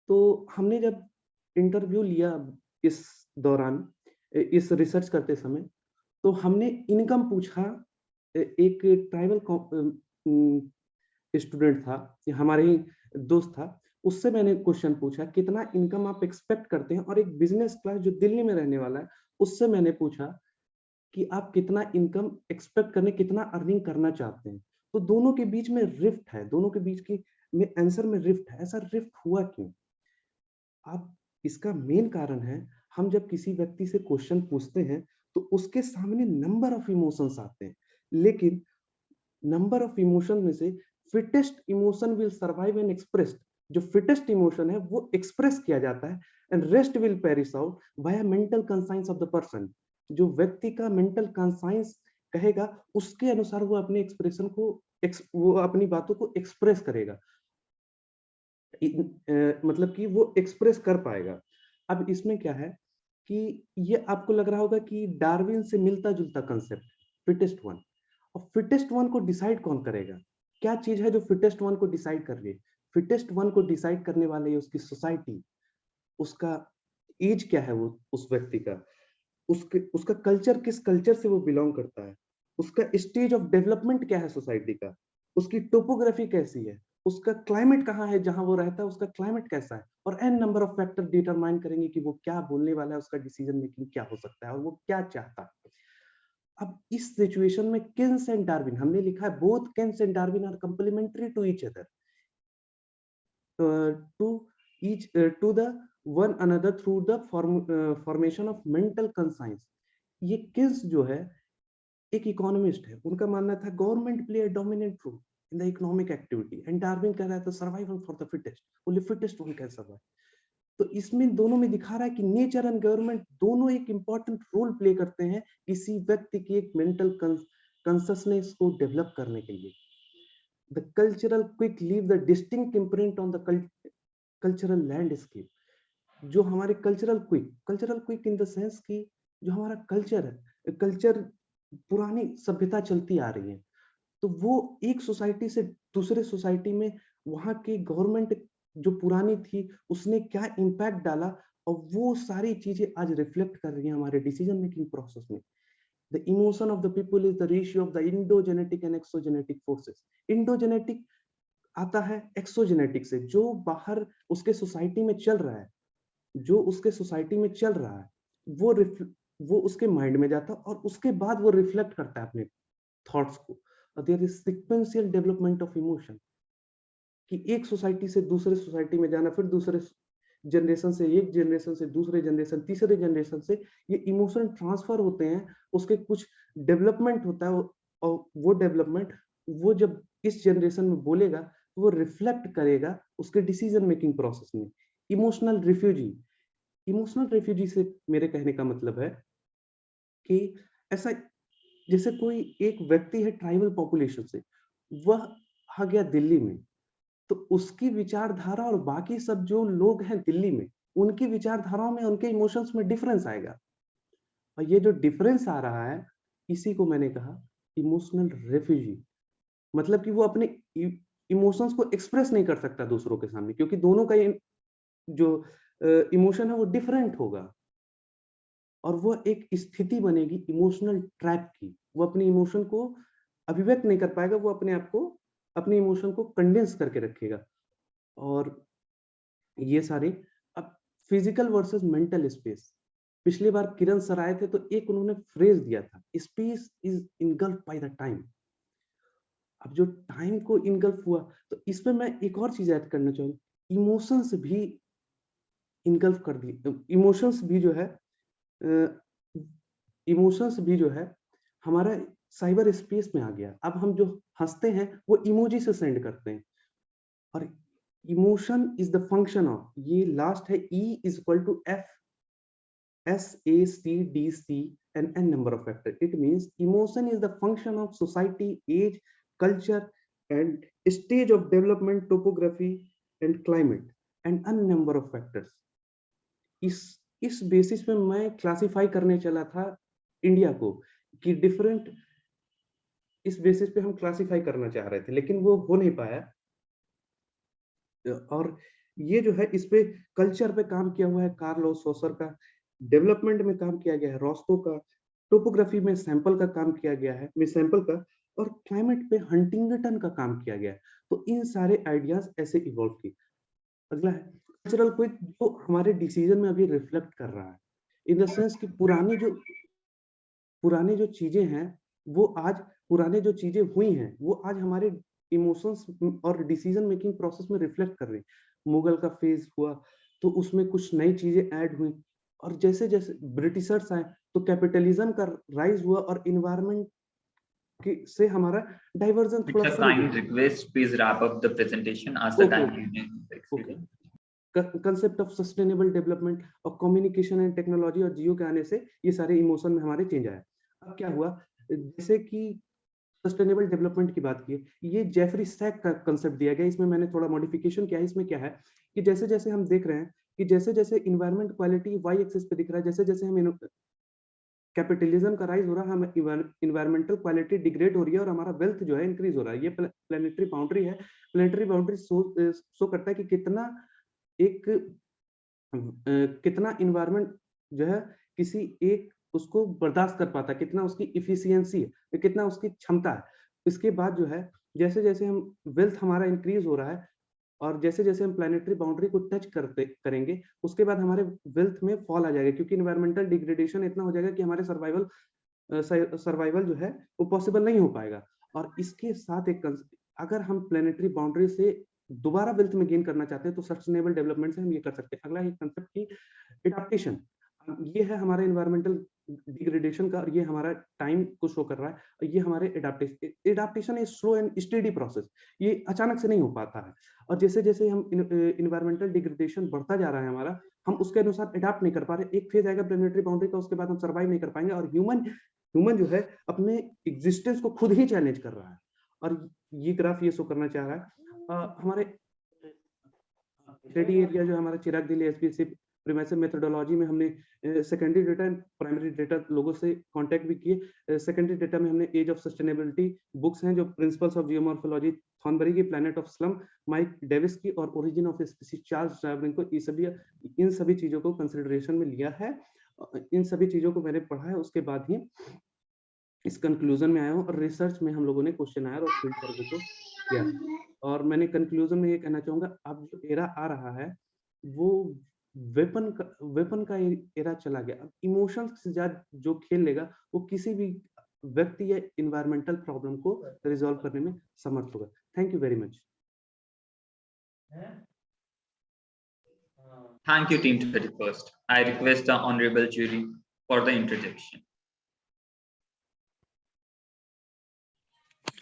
तो हमने जब इंटरव्यू लिया इस दौरान, इस रिसर्च करते समय, तो हमने इनकम पूछा। एक ट्राइबल स्टूडेंट था, हमारे ही दोस्त था, उससे मैंने क्वेश्चन पूछा कितना इनकम आप एक्सपेक्ट करते हैं, और एक बिजनेस क्लास जो दिल्ली में रहने वाला है उससे मैंने पूछा कि आप कितना इनकम एक्सपेक्ट करने, कितना अर्निंग करना चाहते हैं। तो दोनों के बीच में रिफ्ट है, दोनों के बीच की में आंसर में रिफ्ट है। ऐसा रिफ्ट हुआ क्यों? अब इसका मेन कारण है, हम जब किसी व्यक्ति से क्वेश्चन पूछते हैं तो उसके सामने नंबर ऑफ इमोशंस आते हैं, लेकिन नंबर ऑफ इमोशन में से fittest emotion will survive and expressed. जो फिटेस्ट इमोशन है वो एक्सप्रेस किया जाता है, and rest will perish out by mental conscience of the person. जो व्यक्ति का मेंटल कंसाइंस कहेगा उसके अनुसार वो अपने एक्सप्रेशन को, वो अपनी बातों को एक्सप्रेस करेगा, मतलब कि वो एक्सप्रेस कर पाएगा। अब इसमें क्या है कि ये आपको लग रहा होगा कि डार्विन से मिलता जुलता कंसेप्ट, फिटेस्ट वन। और फिटेस्ट वन को डिसाइड कौन करेगा? क्या चीज है जो फिटेस्ट वन को डिसाइड कर रही है? फिटेस्ट वन को डिसाइड करने वाले उसकी सोसाइटी, उसका एज क्या है, वो उस व्यक्ति का, उसका कल्चर, किस कल्चर से वो बिलोंग करता है, उसका स्टेज ऑफ डेवलपमेंट क्या है सोसाइटी का, उसकी टोपोग्राफी कैसी है, उसका क्लाइमेट कहाँ है जहां वो रहता है, उसका क्लाइमेट कैसा है, और an number of factor determine करेंगे कि वो क्या बोलने वाला है, उसका डिसीजन मेकिंग क्या हो सकता है और वो क्या चाहता है। अब इस सिचुएशन में किन्स एंड डार्विन, हमने लिखा है both Keynes and Darwin are complementary to each other, to the one another through the formation of mental conscience. ये किन्स जो है एक इकोनॉमिस्ट है, उनका मानना था government play a dominant role in the economic activity, and Darwin कह रहा था survival for the fittest, only fittest one can survive. तो इसमें दोनों में दिखा रहा है कि नेचर एंड गवर्नमेंट दोनों एक इंपॉर्टेंट रोल प्ले करते हैं किसी व्यक्ति की एक मेंटल कॉन्शसनेस को डेवलप करने के लिए। The cultural quick leave the distinct imprint on the cultural landscape. जो हमारे cultural quick in the sense कि जो हमारा कल्चर है, कल्चर पुरानी सभ्यता चलती आ रही है, तो वो एक सोसाइटी से दूसरे सोसाइटी में वहाँ की गवर्नमेंट जो पुरानी थी उसने क्या इम्पैक्ट डाला, और वो सारी चीजें आज रिफ्लेक्ट कर रही हैं हमारे डिसीजन मेकिंग प्रोसेस में। The emotion of the people is the ratio of the endogenetic and exogenetic forces. Endogenetic आता है एक्सोजेनेटिक से, जो बाहर उसके सोसाइटी में चल रहा है, जो उसके सोसाइटी में चल रहा है वो उसके माइंड में जाता है, और उसके बाद वो रिफ्लेक्ट करता है अपने थॉट्स को। There is sequential development of emotion, कि एक सोसाइटी से दूसरे सोसाइटी में जाना, फिर दूसरे जनरेशन से, एक जनरेशन से दूसरे जनरेशन, तीसरे जनरेशन से ये इमोशन ट्रांसफर होते हैं, उसके कुछ डेवलपमेंट होता है, और वो डेवलपमेंट वो जब इस जनरेशन में बोलेगा तो वो रिफ्लेक्ट करेगा उसके डिसीजन मेकिंग प्रोसेस में। इमोशनल रिफ्यूजी से मेरे कहने का मतलब है कि ऐसा जैसे कोई एक व्यक्ति है ट्राइबल पॉपुलेशन से, वह आ गया दिल्ली में, तो उसकी विचारधारा और बाकी सब जो लोग हैं दिल्ली में, उनकी विचारधाराओं में, उनके इमोशंस में डिफरेंस आएगा। और ये जो डिफरेंस आ रहा है, इसी को मैंने कहा इमोशनल रेफ्यूजी। मतलब कि वो अपने इमोशंस को एक्सप्रेस नहीं कर सकता दूसरों के सामने, क्योंकि दोनों का जो इमोशन है वो डिफरेंट होगा, और वो एक स्थिति बनेगी इमोशनल ट्रैप की। वो अपने इमोशन को अभिव्यक्त नहीं कर पाएगा, वो अपने आप को, अपने इमोशन को कंडेंस करके रखेगा। और ये सारे अब फिजिकल वर्सेस मेंटल स्पेस, पिछली बार किरण सर आए थे तो एक उन्होंने फ्रेज दिया था, space is engulf by the time. अब जो टाइम को इनगल्फ हुआ, तो इसमें मैं एक और चीज ऐड करना चाहूंगा, इमोशंस भी इनगल्फ कर दी। इमोशंस भी जो है हमारा साइबर स्पेस में आ गया। अब हम जो हंसते हैं वो इमोजी से सेंड करते हैं, और emotion is the function of, ये लास्ट है E is equal to F SACDC and n number of factors. It means emotion is the function of society, age, culture, and stage of development, topography, and climate, and n number of factors. इस basis पे मैं classify करने चला था India को कि different, इस basis पे हम क्लासिफाई करना चाह रहे थे, लेकिन वो हो नहीं पाया। और ये जो है इस पे कल्चर पे काम किया हुआ है कार्लो सोसर का, डेवलपमेंट में काम किया गया है रॉस्को का, टोपोग्राफी में सैंपल का काम किया गया है, सैंपल का, और क्लाइमेट पे हंटिंगटन का काम किया गया है। तो इन सारे आइडियाज ऐसे इवॉल्व किए। अगला है कल्चरल क्विज, जो हमारे डिसीजन में अभी रिफ्लेक्ट कर रहा है, इन द सेंस कि पुरानी जो चीजें हैं वो आज, पुराने जो चीजें हुई हैं वो आज हमारे इमोशंस और डिसीजन मेकिंग प्रोसेस में रिफ्लेक्ट कर रही है। मुगल का फेज हुआ तो उसमें कुछ नई चीजें ऐड हुई, और जैसे जैसे ब्रिटिशर्स आए तो कैपिटलिज्म का राइज हुआ, और इन्वायरमेंट से हमारा डाइवर्जन थोड़ा सा kind request, please wrap up the presentation as the time is concept of sustainable development और कम्युनिकेशन एंड टेक्नोलॉजी और जियो के आने से ये सारे इमोशन में हमारे चेंज आया। अब क्या हुआ, जैसे कि सस्टेनेबल डेवलपमेंट की बात की, ये जेफरी सैक का कंसेप्ट दिया गया, इसमें मैंने थोड़ा मॉडिफिकेशन किया है। इसमें क्या है कि जैसे जैसे हम देख रहे हैं कि जैसे जैसे इन्वायरमेंट क्वालिटी वाई एक्सिस पे दिख रहा है, जैसे जैसे हम कैपिटलिज्म का राइज हो रहा है, हम इन्वायरमेंटल क्वालिटी डिग्रेड हो रही है और हमारा वेल्थ जो है इंक्रीज हो रहा है। ये प्लेनेटरी बाउंड्री है। प्लेनेटरी बाउंड्री शो करता है कि कितना इन्वायरमेंट जो है किसी एक उसको बर्दाश्त कर पाता है, कितना उसकी इफिशियंसी है, कितना उसकी क्षमता है। इसके बाद जो है जैसे जैसे हम वेल्थ हमारा इंक्रीज हो रहा है, और जैसे जैसे हम प्लानिटरी बाउंड्री को टच करेंगे, उसके बाद हमारे वेल्थ में फॉल आ जाएगा, क्योंकि इन्वायरमेंटल डिग्रेडेशन इतना हो जाएगा कि हमारे सर्वाइवल जो है वो पॉसिबल नहीं हो पाएगा। और इसके साथ एक अगर हम प्लानिटरी बाउंड्री से दोबारा वेल्थ में गेन करना चाहते हैं तो सस्टेनेबल डेवलपमेंट से हम ये कर सकते हैं। अगला एक कंसेप्ट की एडाप्टेशन, ये है हमारे इन्वायरमेंटल डिग्रेडेशन का, और ये हमारा टाइम को शो कर रहा है। और ये हमारे adaptation is slow and steady process, ये अचानक से नहीं हो पाता है। और जैसे जैसे हम इन्वायरमेंटल डिग्रेडेशन बढ़ता जा रहा है हमारा, हम उसके अनुसार एडाप्ट नहीं कर पा रहे। एक फेज आएगा प्लेनेटरी बाउंड्री का, उसके बाद हम सर्वाइव नहीं कर पाएंगे, और ह्यूमन जो है अपने एग्जिस्टेंस को खुद ही चैलेंज कर रहा है। और ये ग्राफ ये शो करना चाह रहा है हमारे स्टडी एरिया जो हमारा चिराग दिल्ली एसपीएससी प्रीमाइसिस मेथोडोलॉजी में हमने secondary data and primary data लोगों से कांटेक्ट भी किए। सेकेंडरी डेटा में हमने एज ऑफ सस्टेनेबिलिटी बुक्स हैं जो प्रिंसिपल्स ऑफ जियोमॉर्फोलॉजी थॉर्नबरी की, planet of slum Mike Davis की, और origin of species Charles Darwin को, इन सभी चीजों को कंसिडरेशन में लिया है। इन सभी चीजों को मैंने पढ़ा है, उसके बाद ही इस कंक्लूजन में आया हूँ। और रिसर्च में हम लोगों ने क्वेश्चन आया और फील्ड सर्वे को किया। और मैंने कंक्लूजन में ये कहना चाहूंगा, अब जो एरा आ रहा है वो वेपन का एरा चला गया। अब इमोशंस से ज्यादा जो खेल लेगा वो किसी भी व्यक्ति या इन्वायरमेंटल प्रॉब्लम को रिजॉल्व करने में समर्थ होगा। Thank you very much. Thank you, team 31st. I request the honorable jury for the interjection.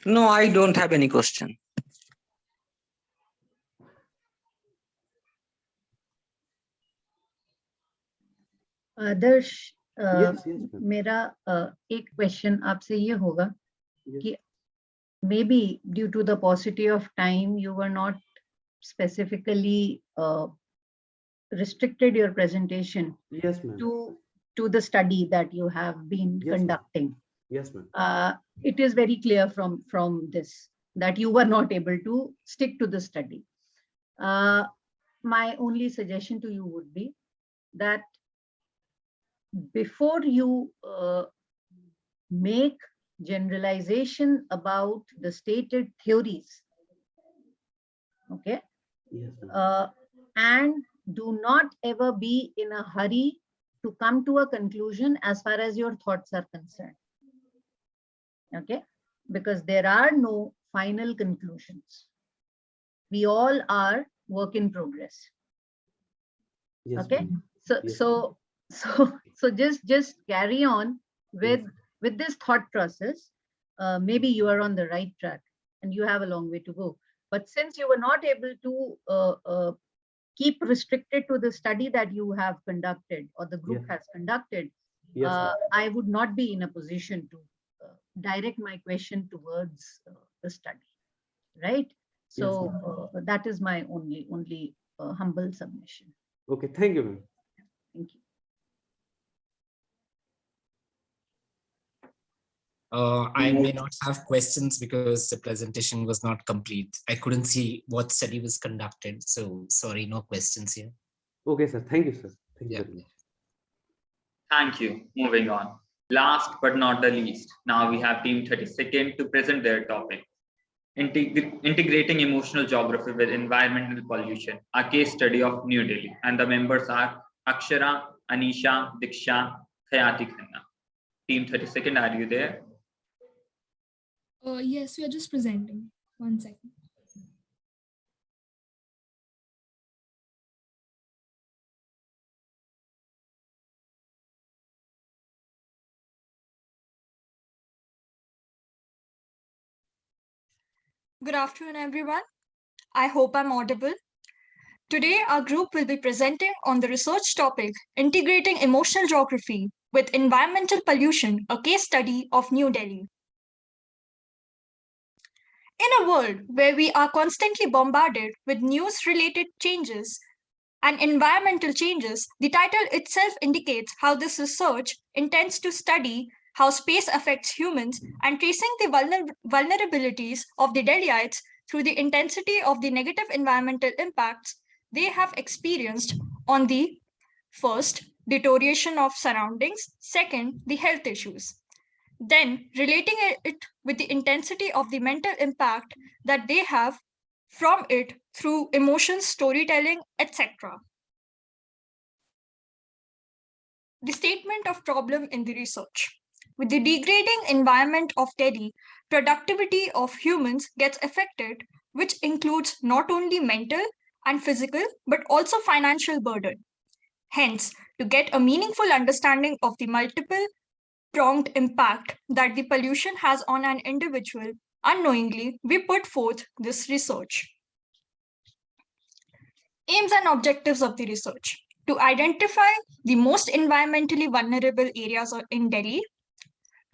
No, I don't have any question. Adarsh, yes, मेरा एक क्वेश्चन आपसे ये होगा कि maybe due to the paucity of time you were not specifically restricted your presentation yes, ma'am. to the study that you have been conducting. Yes, ma'am. It is very clear from this that you were not able to stick to the study. My only suggestion to you would be that before you make generalization about the stated theories, okay, and do not ever be in a hurry to come to a conclusion as far as your thoughts are concerned, okay, because there are no final conclusions. We all are work in progress. Yes, okay, yes. so just carry on with this thought process. Maybe you are on the right track and you have a long way to go, but since you were not able to keep restricted to the study that you have conducted or the group has conducted, I would not be in a position to direct my question towards the study, right? So that is my only humble submission. Okay, thank you, ma'am. Thank you. I may not have questions because the presentation was not complete. I couldn't see what study was conducted, so sorry, no questions here. Okay, sir. Thank you, sir. Thank you very much. Thank you. Moving on. Last but not the least, now we have Team 32nd to present their topic. Integrating emotional geography with environmental pollution, a case study of New Delhi. And the members are Akshara, Anisha, Diksha, Khayati Khanna. Team 32nd, are you there? Yes, we are just presenting. 1 second. Good afternoon, everyone. I hope I'm audible. Today, our group will be presenting on the research topic, Integrating Emotional Geography with Environmental Pollution, a case study of New Delhi. In a world where we are constantly bombarded with news-related changes and environmental changes, the title itself indicates how this research intends to study how space affects humans and tracing the vulnerabilities of the Delhiites through the intensity of the negative environmental impacts they have experienced on the first, deterioration of surroundings, second, the health issues. Then relating it with the intensity of the mental impact that they have from it through emotions, storytelling, etc. The statement of problem in the research. With the degrading environment of Delhi, productivity of humans gets affected, which includes not only mental and physical, but also financial burden. Hence, to get a meaningful understanding of the multiple pronged impact that the pollution has on an individual, unknowingly, we put forth this research. Aims and objectives of the research. To identify the most environmentally vulnerable areas in Delhi,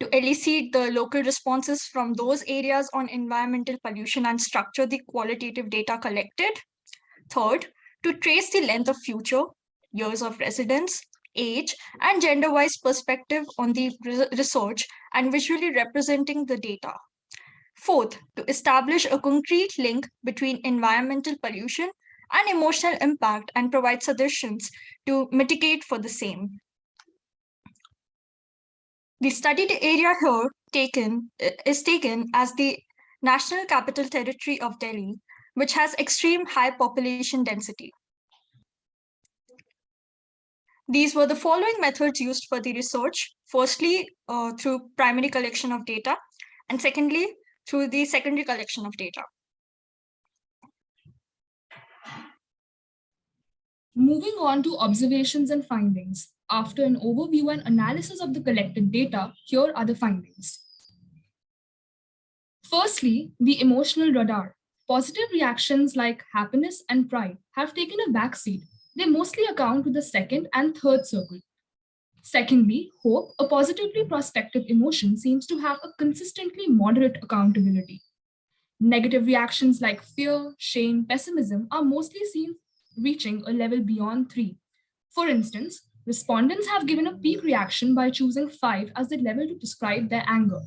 to elicit the local responses from those areas on environmental pollution and structure the qualitative data collected. Third, to trace the length of future, years of residence, age, and gender-wise perspective on the research and visually representing the data. Fourth, to establish a concrete link between environmental pollution and emotional impact and provide suggestions to mitigate for the same. The studied area here is taken as the National Capital Territory of Delhi, which has extreme high population density. These were the following methods used for the research. Firstly, through primary collection of data, and secondly, through the secondary collection of data. Moving on to observations and findings. After an overview and analysis of the collected data, here are the findings. Firstly, the emotional radar. Positive reactions like happiness and pride have taken a backseat. They mostly account to the second and third circle. Secondly, hope, a positively prospective emotion, seems to have a consistently moderate accountability. Negative reactions like fear, shame, pessimism are mostly seen reaching a level beyond 3. For instance, Respondents have given a peak reaction by choosing 5 as the level to describe their anger.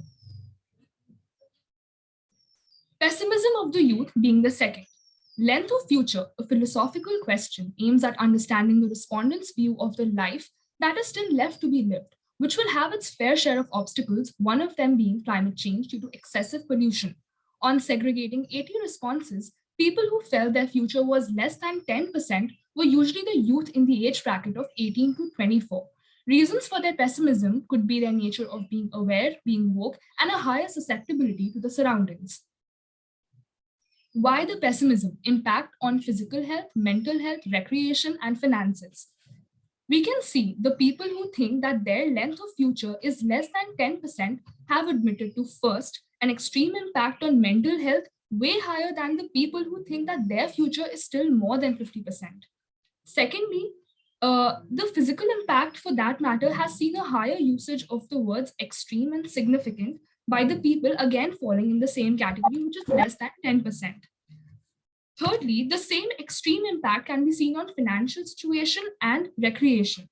Pessimism of the youth being the second. Length of future, a philosophical question, aims at understanding the respondent's view of the life that is still left to be lived, which will have its fair share of obstacles, one of them being climate change due to excessive pollution. On segregating 80 responses, people who felt their future was less than 10% were usually the youth in the age bracket of 18 to 24. Reasons for their pessimism could be their nature of being aware, being woke, and a higher susceptibility to the surroundings. Why the pessimism? Impact on physical health, mental health, recreation, and finances. We can see the people who think that their length of future is less than 10% have admitted to, first, an extreme impact on mental health way higher than the people who think that their future is still more than 50%. Secondly, the physical impact for that matter has seen a higher usage of the words extreme and significant by the people again falling in the same category, which is less than 10%. Thirdly, the same extreme impact can be seen on financial situation and recreation.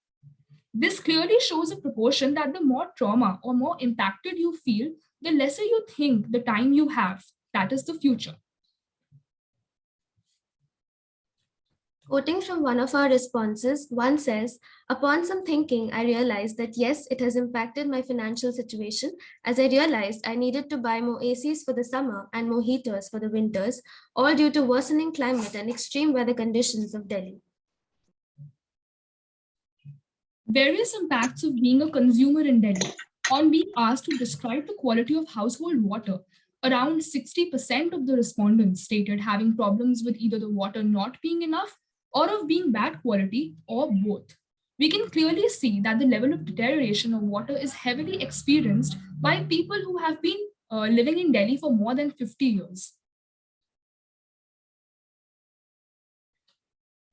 This clearly shows a proportion that the more trauma or more impacted you feel, the lesser you think the time you have, that is the future. Quoting from one of our responses, one says, "Upon some thinking, I realized that yes, it has impacted my financial situation, as I realized I needed to buy more ACs for the summer and more heaters for the winters, all due to worsening climate and extreme weather conditions of Delhi." Various impacts of being a consumer in Delhi. On being asked to describe the quality of household water, around 60% of the respondents stated having problems with either the water not being enough or of being bad quality, or both. We can clearly see that the level of deterioration of water is heavily experienced by people who have been living in Delhi for more than 50 years.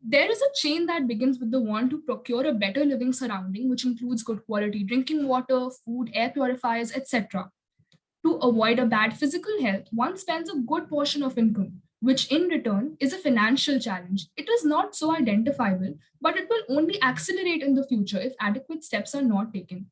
There is a chain that begins with the want to procure a better living surrounding, which includes good quality drinking water, food, air purifiers, etc. To avoid a bad physical health, one spends a good portion of income, which in return is a financial challenge. It is not so identifiable, but it will only accelerate in the future if adequate steps are not taken.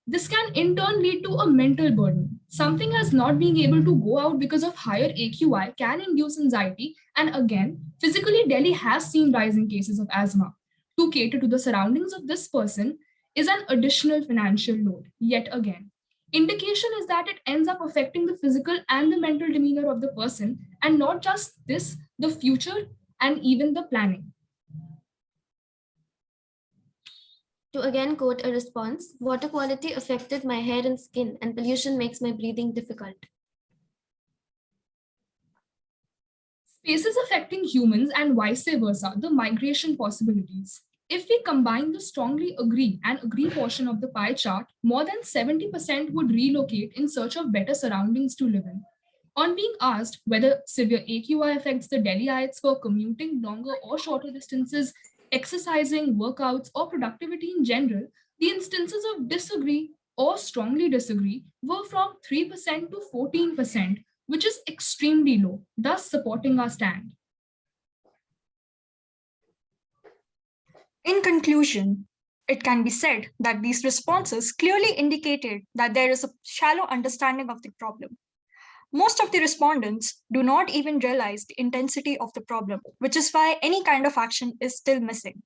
This can in turn lead to a mental burden. Something as not being able to go out because of higher AQI can induce anxiety, and again, physically Delhi has seen rising cases of asthma. To cater to the surroundings of this person is an additional financial load, yet again. Indication is that it ends up affecting the physical and the mental demeanor of the person, and not just this, the future and even the planning. To again quote a response, "Water quality affected my hair and skin, and pollution makes my breathing difficult." Spaces affecting humans and vice versa, the migration possibilities. If we combine the strongly agree and agree portion of the pie chart, more than 70% would relocate in search of better surroundings to live in. On being asked whether severe AQI affects the Delhiites for commuting longer or shorter distances, exercising, workouts, or productivity in general, the instances of disagree or strongly disagree were from 3% to 14%, which is extremely low, thus supporting our stand. In conclusion, it can be said that these responses clearly indicated that there is a shallow understanding of the problem. Most of the respondents do not even realize the intensity of the problem, which is why any kind of action is still missing.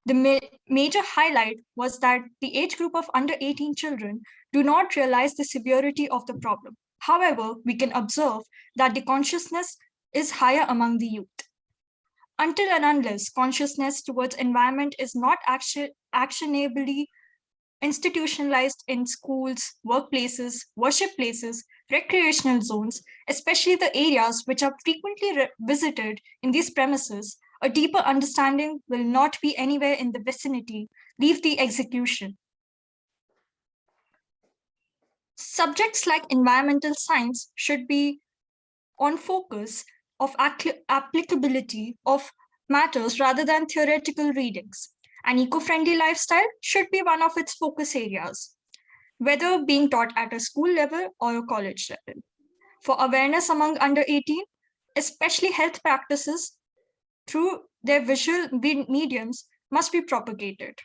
The major highlight was that the age group of under 18 children do not realize the severity of the problem. However, we can observe that the consciousness is higher among the youth. Until and unless consciousness towards environment is not actionably institutionalized in schools, workplaces, worship places, recreational zones, especially the areas which are frequently visited in these premises, a deeper understanding will not be anywhere in the vicinity, leave the execution. Subjects like environmental science should be on focus of applicability of matters rather than theoretical readings. An eco-friendly lifestyle should be one of its focus areas, whether being taught at a school level or a college level. For awareness among under 18, especially health practices through their visual mediums must be propagated.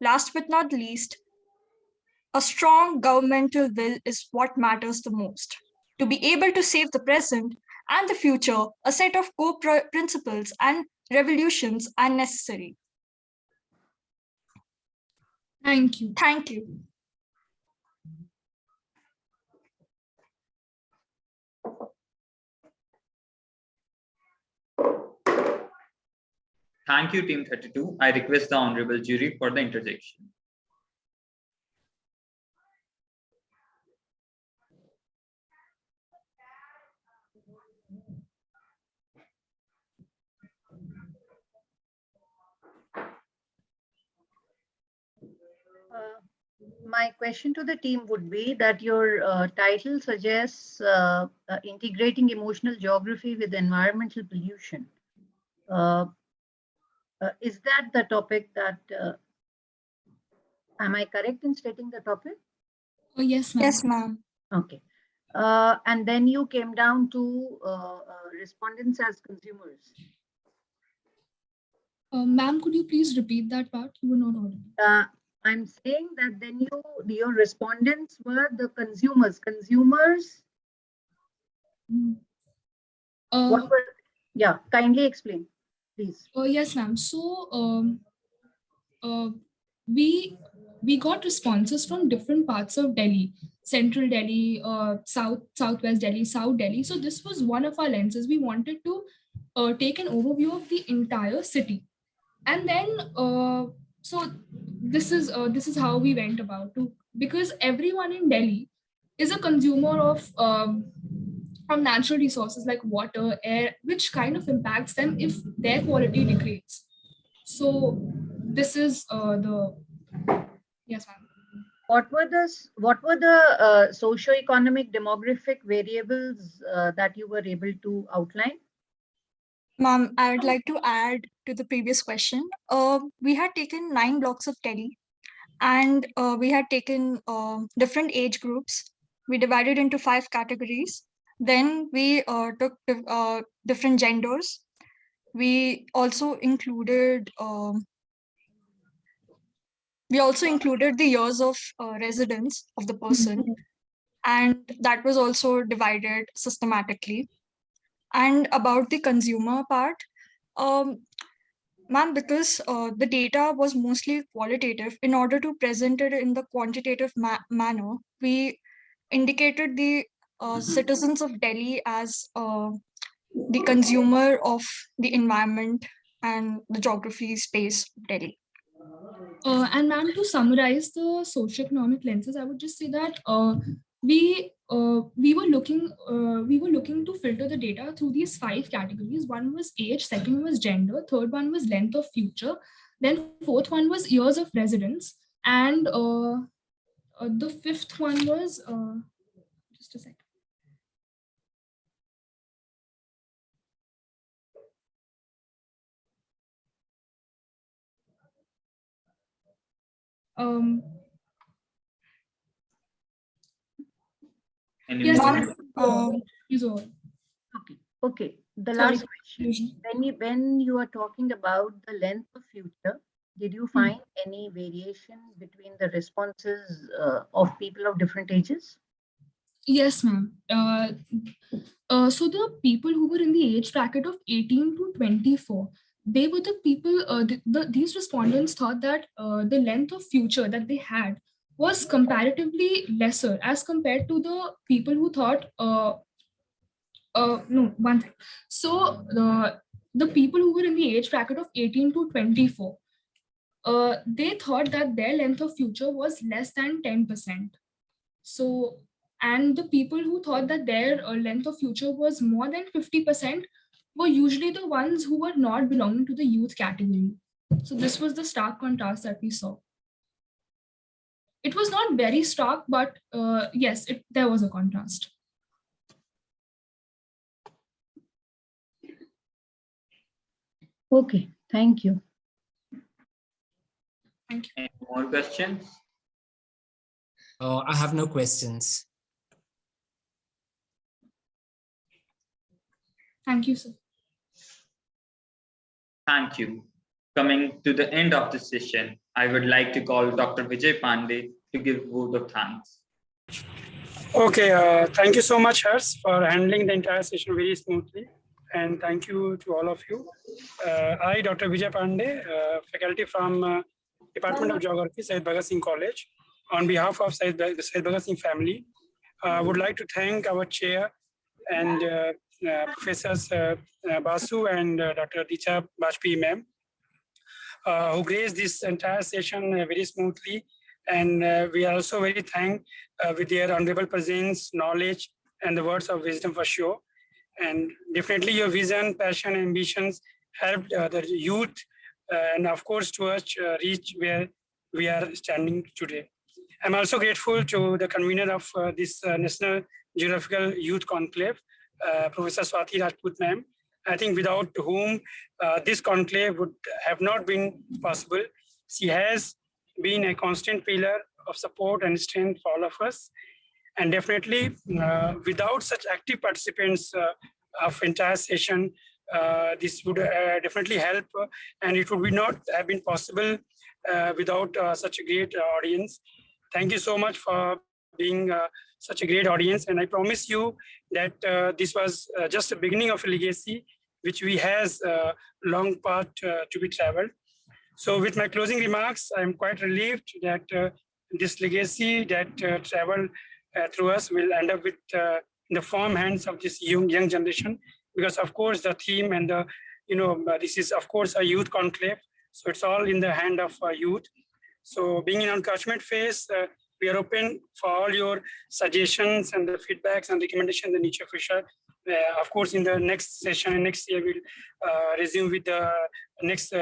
Last but not least, a strong governmental will is what matters the most. To be able to save the present and the future, a set of core principles and revolutions are necessary. Thank you. Thank you. Thank you, Team 32. I request the Honorable Jury for the interjection. My question to the team would be that your title suggests integrating emotional geography with environmental pollution. Is that the topic that, am I correct in stating the topic? Oh, yes, ma'am. Yes, ma'am. Okay. And then you came down to respondents as consumers. Ma'am, could you please repeat that part? You were not audible. I'm saying that then your respondents were the consumers. Consumers. What were? Yeah, kindly explain, please. Yes, ma'am. So we got responses from different parts of Delhi, Central Delhi, Southwest Delhi, South Delhi. So this was one of our lenses. We wanted to take an overview of the entire city, and then so this is how we went about to, because everyone in Delhi is a consumer of natural resources like water, air, which kind of impacts them if their quality degrades. So this is yes, ma'am. What were the socio-economic demographic variables that you were able to outline? Ma'am, I would like to add to the previous question. We had taken 9 blocks of Delhi, and we had taken different age groups. We divided into 5 categories. Then we took different genders. We also included the years of residence of the person, and that was also divided systematically. And about the consumer part, ma'am, because the data was mostly qualitative, in order to present it in the quantitative manner, we indicated the citizens of Delhi as the consumer of the environment and the geography space of Delhi. And ma'am, to summarize the socio-economic lenses, I would just say that we were looking to filter the data through these 5 categories. One was age, second one was gender, third one was length of future, then fourth one was years of residence, and the fifth one was just a second. Yes, Okay. The last question. When you are talking about the length of future, did you find any variation between the responses of people of different ages? Yes, ma'am. So the people who were in the age bracket of 18 to 24, they were the people, these respondents thought that the length of future that they had was comparatively lesser as compared to the people who thought, no, one thing. So the people who were in the age bracket of 18 to 24, they thought that their length of future was less than 10%. So, and the people who thought that their length of future was more than 50% were usually the ones who were not belonging to the youth category. So this was the stark contrast that we saw. It was not very stark, but yes, there was a contrast. Okay, thank you. Thank you. Any more questions? I have no questions. Thank you, sir. Thank you. Coming to the end of this session, I would like to call Dr. Vijay Pandey to give vote of thanks. Okay, thank you so much, Hers, for handling the entire session very smoothly. And thank you to all of you. I, Dr. Vijay Pandey, faculty from Department of Geography, Shaheed Bhagat Singh College, on behalf of the Shaheed Bhagat Singh family, would like to thank our chair and Professors Basu and Dr. Dicha Bajpayee ma'am, who graced this entire session very smoothly. And we are also very thanked with their honorable presence, knowledge, and the words of wisdom for sure. And definitely your vision, passion, and ambitions helped the youth and of course to us reach where we are standing today. I'm also grateful to the convener of this National Geographical Youth Conclave, Professor Swati Rajput ma'am. I think without whom this conclave would have not been possible. She has been a constant pillar of support and strength for all of us. And definitely without such active participants of entire session, this would definitely help and it would not have been possible without such a great audience. Thank you so much for being such a great audience. And I promise you that this was just the beginning of a legacy, which we has a long path to be traveled. So with my closing remarks, I'm quite relieved that this legacy that traveled through us will end up with in the firm hands of this young generation, because of course the theme and the, this is of course a youth conclave. So it's all in the hand of youth. So being in encroachment phase, we are open for all your suggestions and the feedbacks and recommendations in each official. Of course, in the next session and next year, we'll resume with the next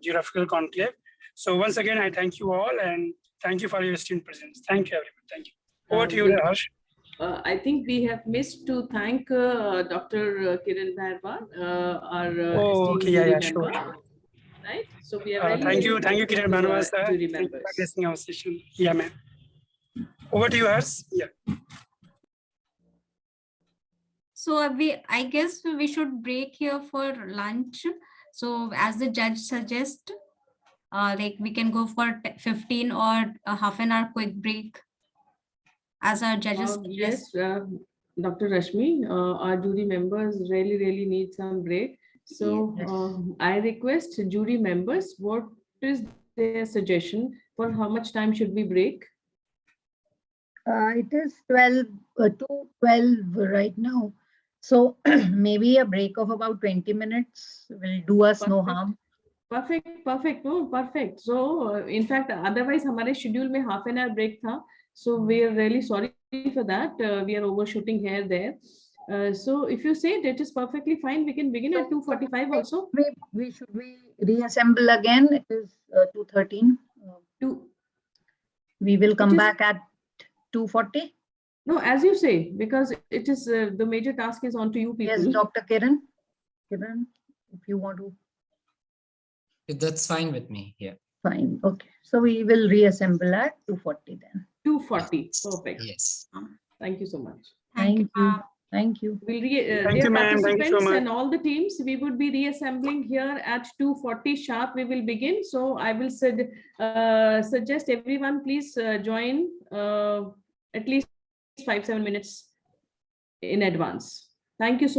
geographical conclave. So once again, I thank you all and thank you for your esteemed presence. Thank you, everyone. Thank you. Over to you, Harsh. I think we have missed to thank Dr. Kiran Bharwa, our esteemed jury member. Sure. Right? So we are really thank you, Kiran Bharwa, sir. Jury Thank members. you for listening our session. Yeah, ma'am. Over to you, Harsh. Yeah. So I guess we should break here for lunch. So as the judge suggests, like we can go for 15 or a half an hour quick break. As our judges yes, Dr. Rashmi, our jury members really need some break. So I request jury members, what is their suggestion for how much time should we break? It is 12 to 12 right now. So maybe a break of about 20 minutes will do us no harm. Perfect. No, perfect. So in fact, otherwise, हमारे schedule में half an hour break था. So we are really sorry for that. We are overshooting here there. So if you say it is perfectly fine, we can begin at 2:45 also. We should reassemble again. It is 2:13. We will come back at 2:40. No, as you say, because it is the major task is on to you people. Yes, Dr. Kiran. Kiran, if you want to. That's fine with me. Yeah. Fine. Okay. So we will reassemble at 2:40 then. 2:40. Perfect. Yes. Thank you so much. Thank you. Thank you. We'll Thank you, ma'am. Thank you so much. And all the teams, we would be reassembling here at 2:40 sharp. We will begin. So I will suggest everyone please join at least 5-7 minutes in advance. Thank you so